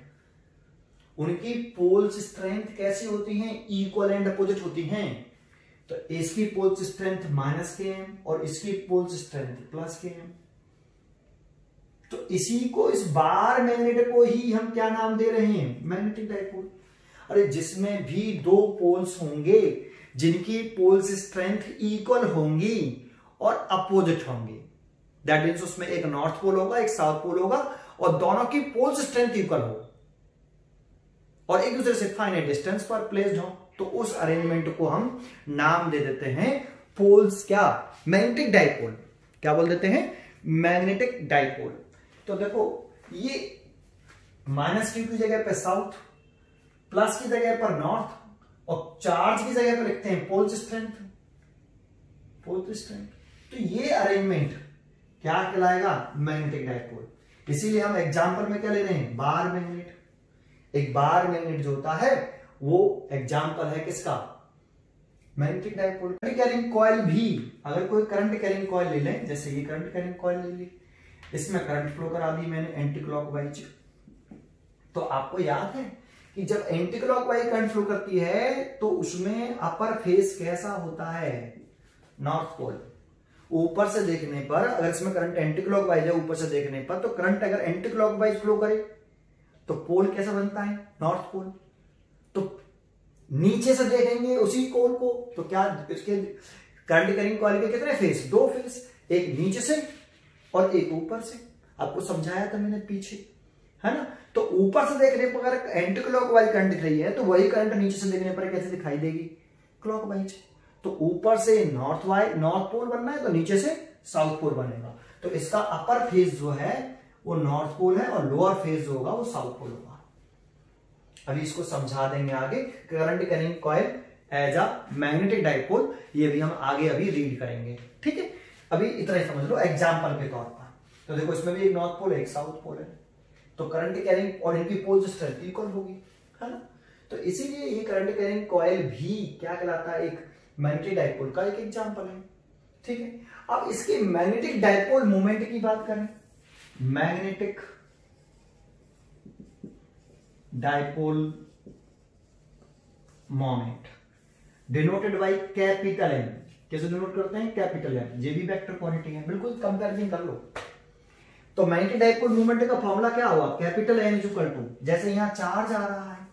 उनकी पोल्स स्ट्रेंथ कैसी होती हैं? इक्वल एंड अपोजिट होती हैं। तो इसकी पोल्स स्ट्रेंथ -km और इसकी पोल्स स्ट्रेंथ +km। तो इसी को, इस बार मैग्नेट को ही हम क्या नाम दे रहे हैं? Magnetic dipole. अरे जिसमें भी दो पोल्स होंगे जिनकी पोल्स स्ट्रेंथ इक्वल होंगी और अपोजिट होंगी, दैट मीन्स उसमें एक नॉर्थ पोल होगा, एक साउथ पोल होगा, और दोनों की पोल्स स्ट्रेंथ इक्वल हो, और एक दूसरे से फाइनाइट डिस्टेंस पर प्लेस्ड हो, तो उस अरेंजमेंट को हम नाम दे देते हैं पोल्स, क्या, मैग्नेटिक डाइपोल। क्या बोल देते हैं? Magnetic dipole. तो देखो ये -q की जगह पे साउथ, प्लस की जगह पर नॉर्थ, और चार्ज की जगह पर लिखते हैं पोल्स स्ट्रेंथ, पोल्स स्ट्रेंथ। तो ये अरेंजमेंट क्या कहलाएगा? Magnetic dipole. इसीलिए हम एग्जांपल में क्या ले रहे हैं? Bar magnet. एक बार मैग्नेट जो होता है वो एग्जांपल है किसका? Magnetic dipole. Current carrying coil भी, अगर कोई करंट कैरिंग कॉइल ले लें, जैसे ये करंट कैरिंग कॉइल ले ली, इसमें करंट फ्लो करा दी मैंने एंटी क्लॉकवाइज, तो आपको याद है कि जब एंटी क्लॉकवाइज करंट फ्लो करती है तो उसमें अपर फेस कैसा होता है? North pole. ऊपर से देखने पर, अगर इसमें करंट एंटी क्लॉकवाइज है ऊपर से देखने पर, तो करंट अगर एंटी क्लॉकवाइज फ्लो करे तो पोल कैसा बनता है? North pole. तो नीचे से देखेंगे उसी पोल को, तो क्या इसके करंट कैरिंग कॉइल के कितने फेस? 2 फेस, एक नीचे से और एक ऊपर से। आपको समझाया था मैंने पीछे, है ना। तो ऊपर से देखने पर अगर एंटी क्लॉकवाइज करंट दिख रही है तो वही करंट नीचे से देखने पर कैसे दिखाई देगी? क्लॉकवाइज। तो ऊपर से नॉर्थ पोल बनना है तो नीचे से साउथ पोल बनेगा। तो इसका अपर फेज जो है वो नॉर्थ पोल है और लोअर फेज जो होगा वो साउथ पोल होगा। अभी इसको समझा देंगे आगे, current carrying coil as a magnetic dipole, ये भी हम आगे अभी रीड करेंगे, ठीक है। अभी इतना ही समझ लो एग्जाम्पल के तौर पर। तो देखो इसमें भी एक नॉर्थ पोल है एक साउथ पोल है, तो करंट कैरिंग और इनकी पोल स्ट्रेंथ इक्वल होगी, है ना। तो इसीलिए ये करंट कैरिंग कॉइल भी क्या कहलाता है? एक मैग्नेटिक डाइपोल का एक एग्जांपल है, ठीक है। अब इसके मैग्नेटिक डाइपोल मोमेंट की बात करें, magnetic dipole moment denoted by capital M. कैसे डिनोट करते हैं? Capital M. ये भी वेक्टर क्वांटिटी है, बिल्कुल कंपैरिजन कर लो। तो मैग्नेटिक डाइपोल मोमेंट का फॉर्मूला क्या हुआ? Capital M is equal to, जैसे यहां चार्ज आ रहा है,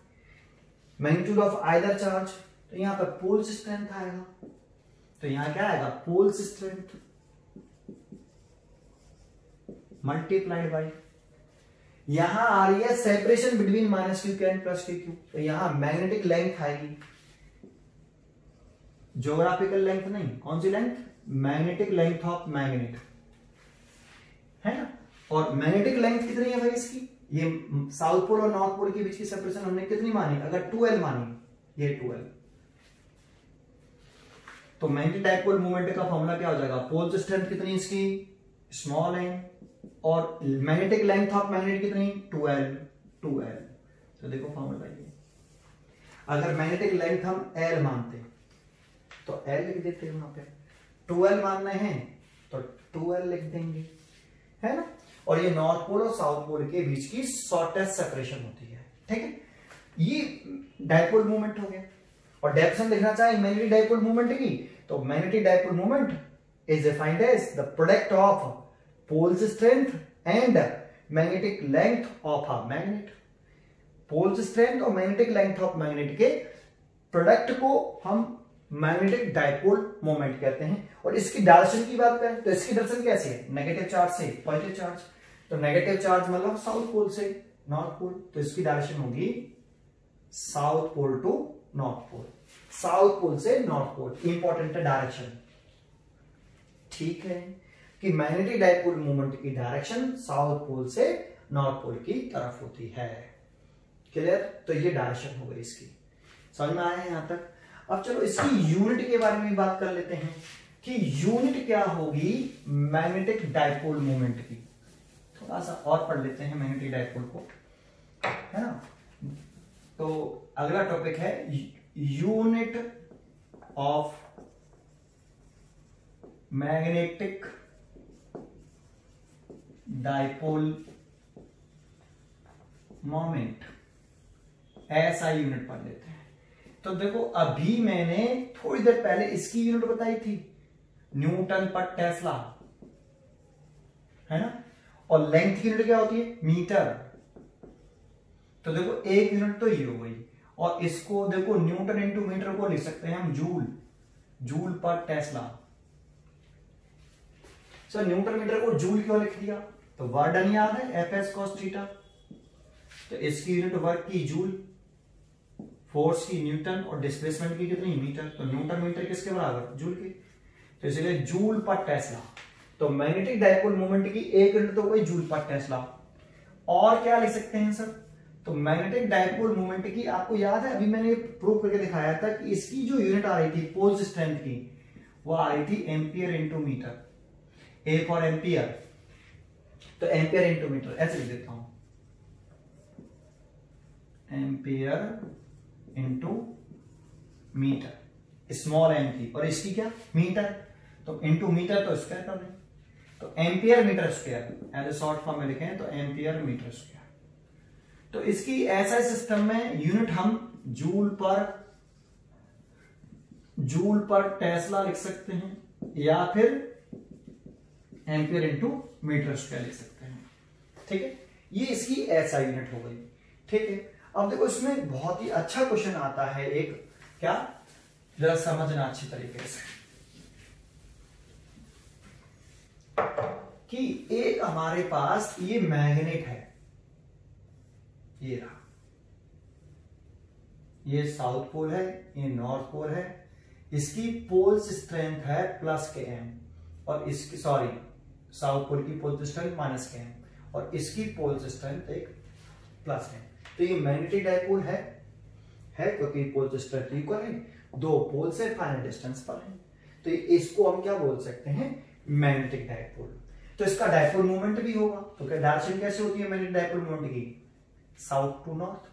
मैग्नीट्यूड ऑफ आइदर चार्ज, तो यहां पर पोल्स स्ट्रेंथ आएगा, तो यहां क्या आएगा? पोल्स स्ट्रेंथ मल्टीप्लाइड बाय, यहां आ रही है separation between -q and +q, तो यहां मैग्नेटिक लेंथ आएगी, ज्योग्राफिकल लेंथ नहीं, कौन सी length? Magnetic length of magnet, है ना। और मैग्नेटिक लेंथ कितनी है भाई इसकी? ये साउथ पोल और नॉर्थ पोल के बीच की सेपरेशन हमने कितनी मानी? अगर 2L मानी, ये 2L। तो मैग्नेटिक डाइपोल मोमेंट का फॉर्मूला क्या हो जाएगा? पोल स्ट्रेंथ कितनी इसकी? स्मॉल n, और मैग्नेटिक लेंथ ऑफ मैग्नेट कितनी? 2L। तो देखो फॉर्मूला ये, अगर मैग्नेटिक लेंथ हम L मानते तो L लिख देते हैं, वहां पे 2L मानना है तो 2L लिख देंगे, है ना। और ये नॉर्थ पोल और साउथ पोल के बीच की शॉर्टेस्ट सेपरेशन होती है, ठीक है। ये डाइपोल मूवमेंट हो गया। और डेफिनेशन देखना चाहे मैग्नेटिक डाइपोल मूवमेंट की, तो magnetic dipole movement is defined as the product of poles strength and magnetic length of a magnet. Poles strength और मैग्नेटिक लेंथ ऑफ मैग्नेट के प्रोडक्ट को हम मैग्नेटिक डाइपोल मोमेंट कहते हैं। और इसकी डायरेक्शन की बात करें तो इसकी डायरेक्शन कैसी है? नेगेटिव चार्ज से पॉजिटिव चार्ज। तो नेगेटिव चार्ज मतलब साउथ पोल से नॉर्थ पोल, तो इसकी डायरेक्शन होगी south pole to north pole, south pole से नॉर्थ पोल। इंपॉर्टेंट है डायरेक्शन, ठीक है, कि मैग्नेटिक डाइपोल मोमेंट की डायरेक्शन साउथ पोल से नॉर्थ पोल की तरफ होती है। क्लियर? तो ये डायरेक्शन हो गई इसकी, समझ में आया है यहां तक। अब चलो इसकी यूनिट के बारे में बात कर लेते हैं कि यूनिट क्या होगी मैग्नेटिक डाइपोल मोमेंट की। थोड़ा सा और पढ़ लेते हैं मैग्नेटिक डाइपोल को, है ना। तो अगला टॉपिक है unit of magnetic dipole moment, ऐसा यूनिट पढ़ लेते हैं। तो देखो अभी मैंने थोड़ी देर पहले इसकी यूनिट बताई थी, न्यूटन पर टेस्ला, है ना। और लेंथ की यूनिट क्या होती है? मीटर। तो देखो एक यूनिट तो ये हो गई, और इसको देखो न्यूटन इंटू मीटर को लिख सकते हैं हम joule, joule per tesla. Sir newton metre को जूल क्यों लिख दिया? तो वर्क डन याद है, एफ एस कॉस थीटा। तो इसकी यूनिट वर्क की जूल, फोर्स की न्यूटन और डिस्प्लेसमेंट की कितनी, मीटर। तो न्यूटन मीटर किसके बराबर, जूल के। तो इसलिए जूल पर टेस्ला। तो मैग्नेटिक डाइपोल मोमेंट की एक यूनिट तो वही जूल पर टेस्ला। और क्या लिख सकते हैं सर, तो मैग्नेटिक डाइपोल मोमेंट की आपको याद है, अभी मैंने प्रूव करके दिखाया था कि इसकी जो यूनिट आ रही थी पोल्स स्ट्रेंथ की, वो आ रही थी ampere into metre. A for ampere, तो एम्पियर इंटू मीटर ऐसे लिख देता हूं, ampere into metre, small M थी और इसकी क्या, मीटर। तो इंटू मीटर तो स्क्वायर कर दें, तो ampere metre square as a short form में लिखें तो एम्पियर मीटर स्क्वायर। तो इसकी ऐसा सिस्टम में यूनिट हम जूल पर टेस्ला लिख सकते हैं या फिर एम्पियर इंटू मीटर स्क्वायर लिख सकते हैं। ठीक है, ये इसकी ऐसा यूनिट हो गई। ठीक है, अब देखो इसमें बहुत ही अच्छा क्वेश्चन आता है एक, क्या, जरा समझना अच्छी तरीके से कि एक हमारे पास ये मैग्नेट है, ये रहा, ये साउथ पोल है, ये नॉर्थ पोल है, इसकी पोल्स स्ट्रेंथ है प्लस के एम, और इसकी साउथ पोल की पोल्स स्ट्रेंथ माइनस के एम, और इसकी पोल्स स्ट्रेंथ एक प्लस है। तो ये मैग्नेटिक डाइपोल है क्योंकि पोल्स स्ट्रेंथ इक्वल है, दो पोल से फाइनल डिस्टेंस पर है, तो इसको हम क्या बोल सकते हैं, मैग्नेटिक डाइपोल। तो इसका डाइपोल मोमेंट भी होगा, तो क्या डायरेक्शन कैसे होती है मैग्नेटिक डाइपोल मोमेंट की, साउथ टू नॉर्थ।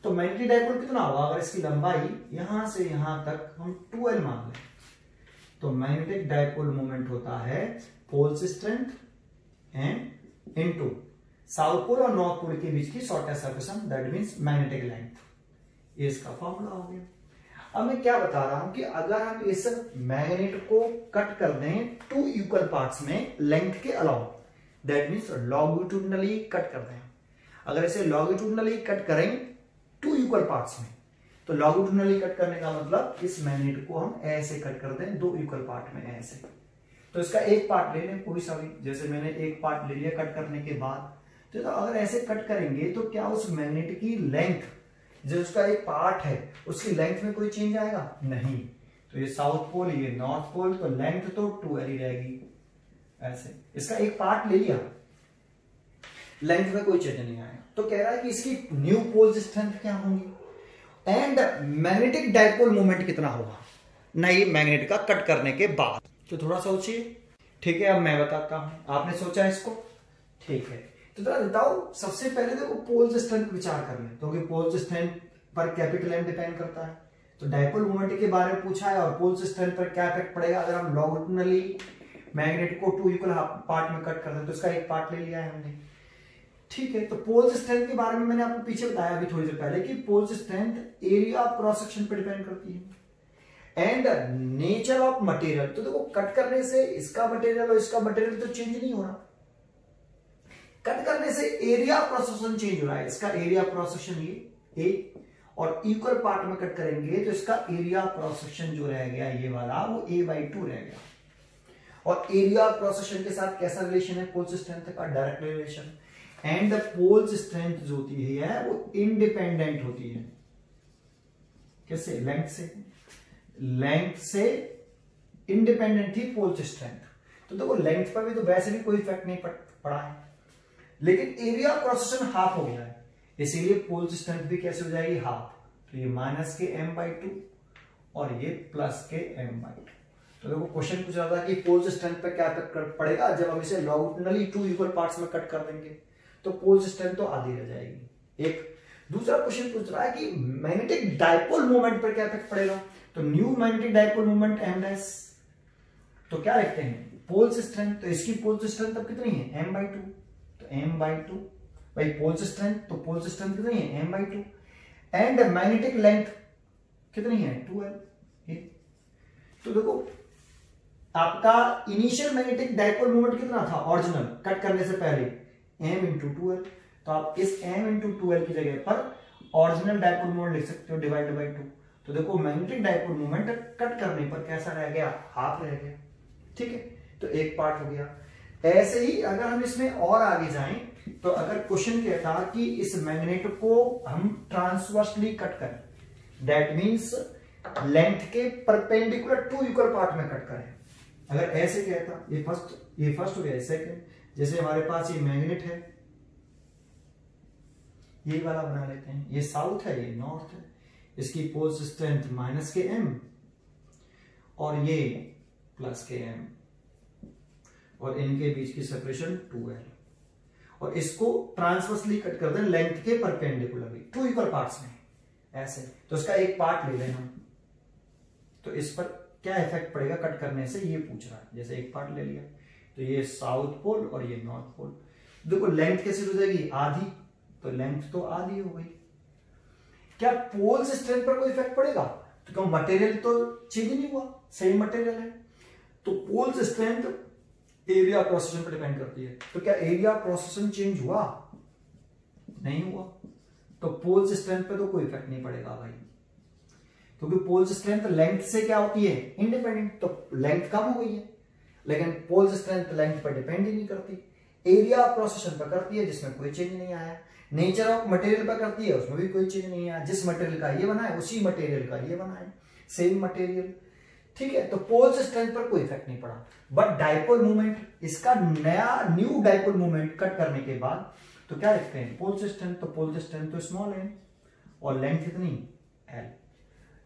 तो मैग्नेटिक डाइपोल कितना होगा, अगर इसकी लंबाई यहां से यहां तक हम 2L मान लें, तो मैग्नेटिक डाइपोल मोमेंट होता है poles strength and into south pole और नॉर्थ पोल के बीच की shortest circulation, that means magnetic length. ये इसका फॉर्मूला हो गया। अब मैं क्या बता रहा हूं कि अगर हम इस मैग्नेट को कट कर दें 2 इक्वल पार्ट्स में लेंथ के allow, that means longitudinally cut कर दें, अगर इसे लॉन्गिट्यूडनली कट करें 2 इक्वल पार्ट्स में, तो लॉन्गिट्यूडनली कट करने का मतलब इस मैग्नेट को हम ऐसे कट कर दें 2 इक्वल पार्ट में ऐसे। तो इसका एक पार्ट ले लें कोई सा भी, जैसे मैंने एक पार्ट ले लिया कट करने के बाद, तो अगर ऐसे कट करेंगे तो क्या उस मैग्नेट की लेंथ, जो उसका एक पार्ट है उसकी लेंथ में कोई चेंज आएगा, नहीं। तो ये साउथ पोल, ये नॉर्थ पोल, तो लेंथ तो 2L ही रहेगी ऐसे। इसका एक पार्ट ले लिया, लेंथ में कोई चेंज नहीं आएगा। तो कह रहा है कि इसकी न्यू पोल्स स्ट्रेंथ क्या होंगी एंड मैग्नेटिक डाइपोल मोमेंट कितना होगा नई मैग्नेट का कट करने के बाद। तो थोड़ा सोचिए। ठीक है, अब मैं बताता हूं, आपने सोचा इसको, ठीक है। तो जरा बताओ, सबसे पहले देखो पोल्स स्ट्रेंथ विचार कर लें, क्योंकि पोल्स स्ट्रेंथ पर कैपिटल एम डिपेंड करता है। तो डाइपोल मोमेंट के बारे में पूछा है और पोल्स स्ट्रेंथ पर क्या इफेक्ट पड़ेगा अगर हम लॉन्गिट्यूडनली मैग्नेट को 2 इक्वल पार्ट में कट कर दें, तो इसका एक पार्ट ले लिया है हमने। ठीक है, तो पोल्स स्ट्रेंथ के बारे में मैंने आपको पीछे बताया अभी थोड़ी देर पहले कि poles strength area of cross section पर डिपेंड करती है एंड नेचर ऑफ मटेरियल। तो देखो कट करने से इसका मटेरियल और इसका मटेरियल तो चेंज नहीं हो रहा, कट करने से area of cross section change हो रहा है। इसका एरिया ऑफ क्रॉस सेक्शन ये ए, और इक्वल पार्ट में कट करेंगे तो इसका एरिया ऑफ क्रॉस सेक्शन जो रह गया ये वाला, वो A/2 रह गया। और एरिया ऑफ क्रॉस सेक्शन के साथ कैसा रिलेशन है पोल्स स्ट्रेंथ का, direct relation. And the poles strength जो होती है वो इंडिपेंडेंट होती है, कैसे, लेंथ से, लेंथ से इंडिपेंडेंट थी पोल्स स्ट्रेंथ। तो देखो लेंथ पर भी तो वैसे भी कोई इफेक्ट नहीं पड़ा है, लेकिन area of cross section half हो गया है, इसीलिए पोल्स स्ट्रेंथ भी कैसे हो जाएगी, हाफ। तो ये माइनस के m/2 और ये प्लस के m/2। तो देखो क्वेश्चन पूछ रहा था कि पोल्स स्ट्रेंथ पे क्या इफेक्ट पड़ेगा जब हम इसे लॉन्गिट्यूडनली 2 इक्वल पार्ट्स में कट कर देंगे, तो पोल्स स्ट्रेंथ तो आधी रह जाएगी। एक दूसरा क्वेश्चन पूछ रहा है कि मैग्नेटिक डाइपोल मोमेंट पर क्या इफेक्ट पड़ेगा, तो new magnetic dipole moment m', तो क्या लिखते हैं, पोल्स स्ट्रेंथ। तो इसकी पोल्स स्ट्रेंथ अब कितनी है, m/2, तो m/2 भाई पोल्स स्ट्रेंथ, तो पोल्स स्ट्रेंथ कितनी है, m/2 एंड मैग्नेटिक लेंथ कितनी है, 2L। तो देखो आपका इनिशियल मैग्नेटिक डाइपोल मोमेंट कितना था ओरिजिनल कट करने से पहले, m/2L। तो आप इस m/2L की जगह पर ओरिजिनल डाइपोल मोमेंट लिख सकते हो डिवाइडेड बाय 2। तो देखो मैग्नेटिक डाइपोल मोमेंट कट करने पर कैसा रह गया, हाफ रह गया। ठीक है, तो एक पार्ट हो गया। ऐसे ही अगर हम इसमें और आगे जाएं, तो अगर क्वेश्चन कहता कि इस मैग्नेट को हम ट्रांसवर्सली कट करें, दैट मीन्स लेंथ के परपेंडिकुलर टू इक्वल पार्ट में कट करें। अगर ऐसे कहता, ये फर्स्ट हो गया, सेकंड, जैसे हमारे पास ये मैग्नेट है, ये वाला बना लेते हैं, ये साउथ है, ये नॉर्थ है, इसकी पोल्स स्ट्रेंथ -Km और ये +Km और इनके बीच की सेपरेशन 2L, और इसको ट्रांसवर्सली कट कर दें लेंथ के परपेंडिकुलरली टू इक्वल पार्ट्स में ऐसे। तो इसका एक पार्ट ले लें हम, तो इस पर क्या इफेक्ट पड़ेगा कट करने से ये पूछ रहा है। जैसे एक पार्ट ले लिया, तो ये साउथ पोल और ये नॉर्थ पोल। देखो लेंथ कैसे हो जाएगी, आधी, तो लेंथ तो आधी हो गई। क्या पोल्स स्ट्रेंथ पर कोई इफेक्ट पड़ेगा? तो क्यों, मटेरियल तो चेंज नहीं हुआ, सेम मटेरियल है। तो poles strength area cross section पर डिपेंड करती है। तो क्या एरिया क्रॉस सेक्शन चेंज हुआ? नहीं हुआ। तो पोल्स स्ट्रेंथ पे तो कोई इफेक्ट नहीं पड़ेगा भाई, क्योंकि पोल्स स्ट्रेंथ लेंथ से क्या होती है, इंडिपेंडेंट। तो लेंथ कम हो गई है, लेकिन पोल्स स्ट्रेंथ लेंथ पर डिपेंड ही नहीं करती, एरिया क्रॉस सेक्शन पर करती है, जिसमें कोई चेंज नहीं आया। नेचर ऑफ मटेरियल पर करती है, उसमें भी कोई चेंज नहीं आया। जिस मटेरियल का ये बना है उसी मटेरियल का ये बना है, सेम मटेरियल, ठीक है। तो पोल्स स्ट्रेंथ पर कोई इफेक्ट नहीं पड़ा। बट डाइपोल मूवमेंट, इसका न्यू डाइपोल मूवमेंट कट करने के बाद तो क्या लिखते हैं, पोल्स स्ट्रेंथ। तो पोल्स स्ट्रेंथ तो स्मॉल है और लेंथ कितनी, L।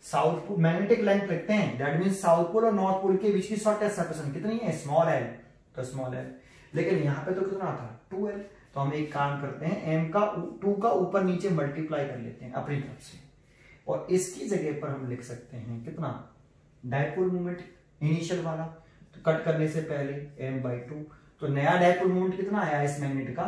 South pole magnetic length लिखते हैं, दैट मींस साउथ पोल और नॉर्थ पोल के बीच की शॉर्टेस्ट सेपरेशन कितनी है, स्मॉल L। तो स्मॉल L, लेकिन यहां पे तो कितना था, 2L। तो हम एक काम करते हैं, m का 2 का ऊपर नीचे मल्टीप्लाई कर लेते हैं अपनी तरफ से, और इसकी जगह पर हम लिख सकते हैं कितना, डाइपोल मूवमेंट इनिशियल वाला। तो कट करने से पहले m/2, तो नया डाइपोल मूवमेंट कितना आया इस मैग्नेट का,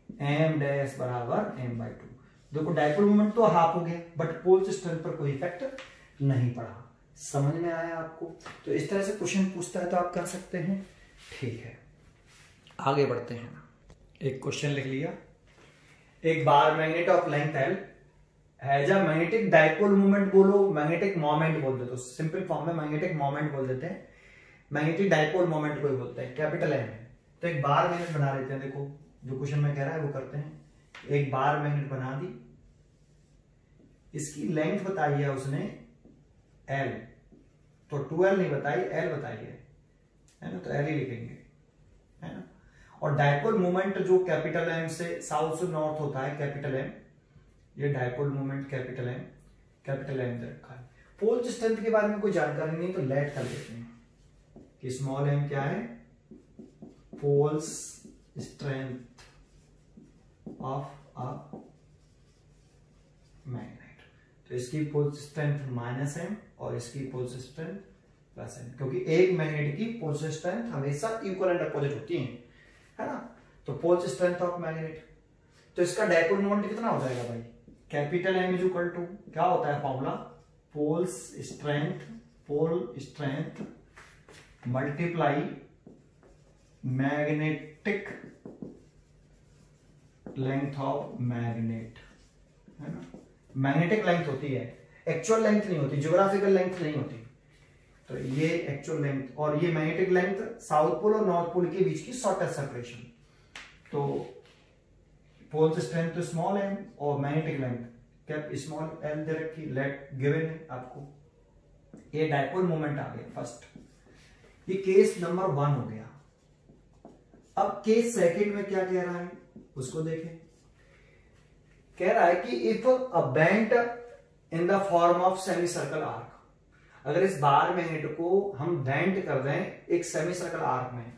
m डैश बराबर m/2। देखो डाइपोल मूवमेंट तो हाफ हो गया, बट पोल्स स्ट्रेंथ पर कोई इफेक्ट नहीं पड़ा। समझ में आया आपको? तो इस तरह से क्वेश्चन पूछता है तो आप कर सकते हैं, ठीक है। आगे बढ़ते हैं। एक क्वेश्चन लिख लिया, एक bar magnet of length L has a magnetic dipole movement, बोलो मैग्नेटिक मोमेंट बोल देते, तो सिंपल फॉर्म में मैग्नेटिक मोमेंट बोल देते हैं, मैग्नेटिक डाइपोल मोमेंट को बोलते हैं, कैपिटल M है। तो एक बार मैग्नेट बना लेते हैं, देखो जो क्वेश्चन में कह रहा है वो करते हैं। एक बार मैग्नेट बना दी, इसकी लेंथ बताई है उसने L, तो 2L नहीं बताई, L बताई है ना, तो L ही लिखेंगे, है ना। और डाइपोल मूवमेंट जो कैपिटल M से साउथ से नॉर्थ होता है, कैपिटल M, ये डाइपोल मूवमेंट कैपिटल M दे रखा है। पोल्स स्ट्रेंथ के बारे में कोई जानकारी नहीं, तो लेट कर लेते हैं कि स्मॉल m क्या है, poles strength of a magnet. तो इसकी पोल्स स्ट्रेंथ -m और इसकी पोल्स स्ट्रेंथ +m, क्योंकि एक मैग्नेट की पोल्स स्ट्रेंथ हमेशा इक्वल एंड अपोजिट होती है ना। तो पोल्स स्ट्रेंथ ऑफ मैग्नेट, तो इसका डाइपोल मोमेंट कितना हो जाएगा भाई, कैपिटल M इक्वल टू क्या होता है formula, pole strength multiply magnetic length of magnet, है ना। मैग्नेटिक लेंथ होती है, एक्चुअल लेंथ नहीं होती, ज्योग्राफिकल लेंथ नहीं होती। तो ये एक्चुअल लेंथ, और ये मैग्नेटिक लेंथ साउथ पोल और नॉर्थ पोल के बीच की शॉर्टेस्ट सेपरेशन। तो पोल्स स्ट्रेंथ तो स्मॉल m और magnetic length cap small l दे रखी, लेट गिवन है आपको। ये डाइपोल मोमेंट आ गया फर्स्ट, ये केस नंबर 1 हो गया। अब केस सेकंड में क्या कह रहा है उसको देखें। कह रहा है कि if a bent in the form of semi circle arc, अगर इस बार मैग्नेट को हम बेंट कर दें एक सेमी सर्कल आर्क में,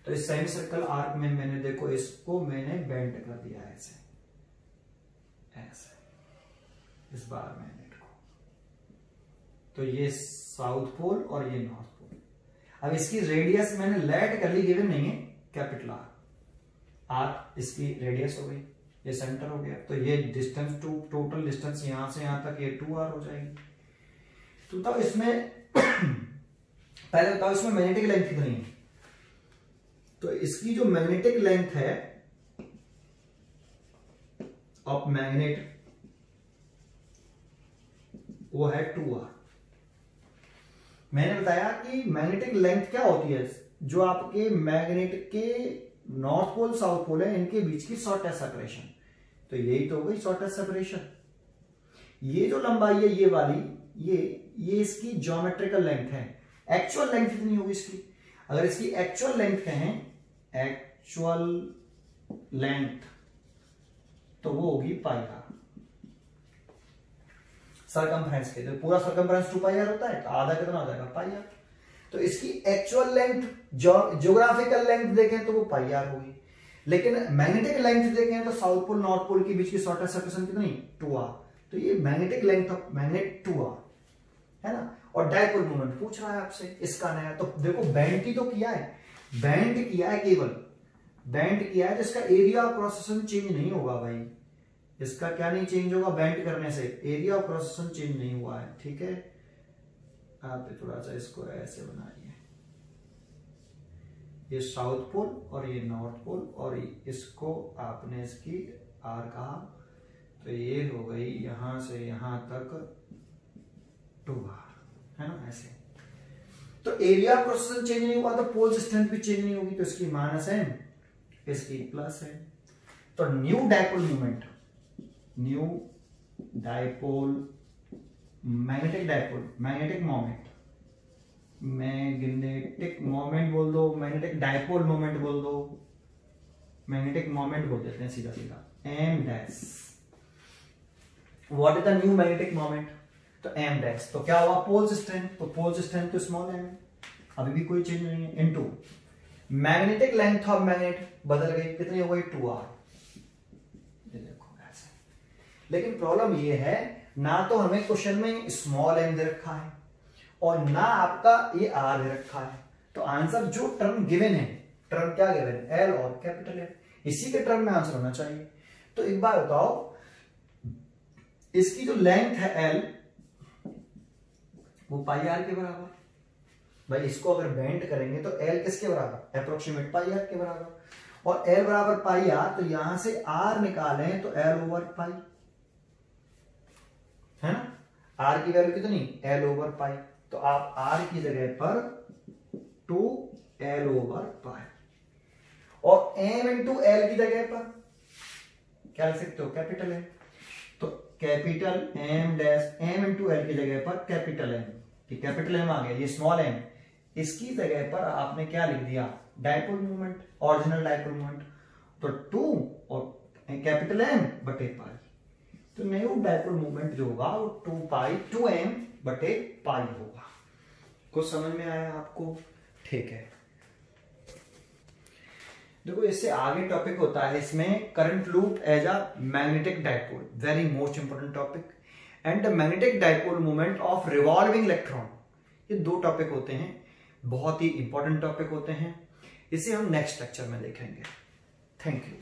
तो इस सेमी सर्कल आर्क में मैंने देखो इसको मैंने बेंट कर दिया ऐसे इस बार मैग्नेट को, तो ये साउथ पोल और ये नॉर्थ पोल। अब इसकी रेडियस मैंने लेट कर ली, गिवन नहीं है, कैपिटल आर इसकी रेडियस हो गई, ये सेंटर हो गया, तो ये डिस्टेंस टोटल डिस्टेंस यहां से यहां तक ये 2r हो जाएगी। तो बताओ इसमें पहले बताओ इसमें मैग्नेटिक लेंथ कितनी है, तो इसकी जो मैग्नेटिक लेंथ है ऑफ मैग्नेट वो है 2r। मैंने बताया कि मैग्नेटिक लेंथ क्या होती है, जो आपके मैग्नेट के नॉर्थ पोल साउथ पोल है इनके बीच की शॉर्टेस्ट सेपरेशन, तो यही तो हो गई शॉर्टेस्ट सेपरेशन। ये जो लंबाई है ये वाली, ये इसकी ज्योमेट्रिकल लेंथ है। एक्चुअल लेंथ कितनी होगी इसकी? अगर इसकी एक्चुअल लेंथ कहें, एक्चुअल लेंथ, तो वो होगी पाई आर। सरकमफ्रेंस के तो पूरा सरकमफ्रेंस 2 पाई आर होता है, तो आधा कितना हो जाएगा? पाई आर। तो इसकी एक्चुअल लेंथ, ज्योग्राफिकल लेंथ देखें तो वो पाई आर होगी, लेकिन मैग्नेटिक लेंथ देखें तो साउथ पोल नॉर्थ पोल के बीच की शॉर्टेस्ट सेपरेशन कितनी? 2r। तो ये magnetic length of magnet 2r है ना। और डायपोल मोमेंट पूछ रहा है आपसे इसका नया, तो देखो बेंड की तो किया है, बेंड किया है, केवल बेंड किया है, तो इसका area of cross section change नहीं होगा भाई। इसका क्या नहीं चेंज होगा? बेंड करने से area of cross section change नहीं हुआ है, ठीक है। आप थोड़ा सा इसको ऐसे बनाइए, ये साउथ पोल और ये नॉर्थ पोल, और इसको आपने इसकी आर कहा, तो ये हो गई यहां से यहां तक 2r, है ना, ऐसे। तो area of cross section change नहीं हुआ तो पोल स्ट्रेंथ भी चेंज नहीं होगी, तो इसकी माइनस है, इसकी प्लस है। तो new dipole moment, new dipole, magnetic dipole, magnetic moment, magnetic moment बोल दो, मैग्नेटिक डायपोल मोमेंट बोल दो, मैग्नेटिक मोमेंट बोल देते हैं सीधा सीधा, M dash. What is the new magnetic moment? तो एम डैश। तो क्या हुआ? पोल्स स्ट्रेंथ, तो पोल्स स्ट्रेंथ तो स्मॉल एम, अभी भी कोई चेंज नहीं है, into magnetic length of magnet बदल गई, कितनी हो गई? 2r। देखो ऐसे। लेकिन प्रॉब्लम ये है, ना तो हमें क्वेश्चन में स्मॉल एम दे रखा है और ना आपका ये आर दे रखा है, तो आंसर जो टर्म गिवन है, टर्म क्या गिवन है? एल और कैपिटल एल, इसी के टर्म में आंसर होना चाहिए। तो एक बार बताओ, इसकी जो लेंथ है एल, वो पाई आर के बराबर। भाई इसको अगर बेंड करेंगे तो एल किसके बराबर? अप्रोक्सीमेट पाई आर के बराबर। और एल बराबर पाई आर, तो यहां से आर निकालें तो एल ओवर पाई, है ना। आर की वैल्यू कितनी? एल ओवर पाई। तो आप आर की जगह पर 2l ओवर पाई, और m इंटू एल की जगह पर क्या लिख सकते हो? Capital M. तो capital M dash, m into L की जगह पर कैपिटल एम, कैपिटल एम आ गया, ये स्मॉल एम, इसकी जगह पर आपने क्या लिख दिया? Dipole moment, original dipole moment. तो 2 और कैपिटल एम बटे पाई, तो न्यू डायपोल मोमेंट जो होगा वो 2m बटे पाई होगा। कुछ समझ में आया आपको? ठीक है। देखो इससे आगे टॉपिक होता है इसमें current loop as a magnetic dipole, very most important topic, and the magnetic dipole moment of revolving electron. ये 2 टॉपिक होते हैं, बहुत ही इंपॉर्टेंट टॉपिक होते हैं, इसे हम नेक्स्ट लेक्चर में देखेंगे। Thank you.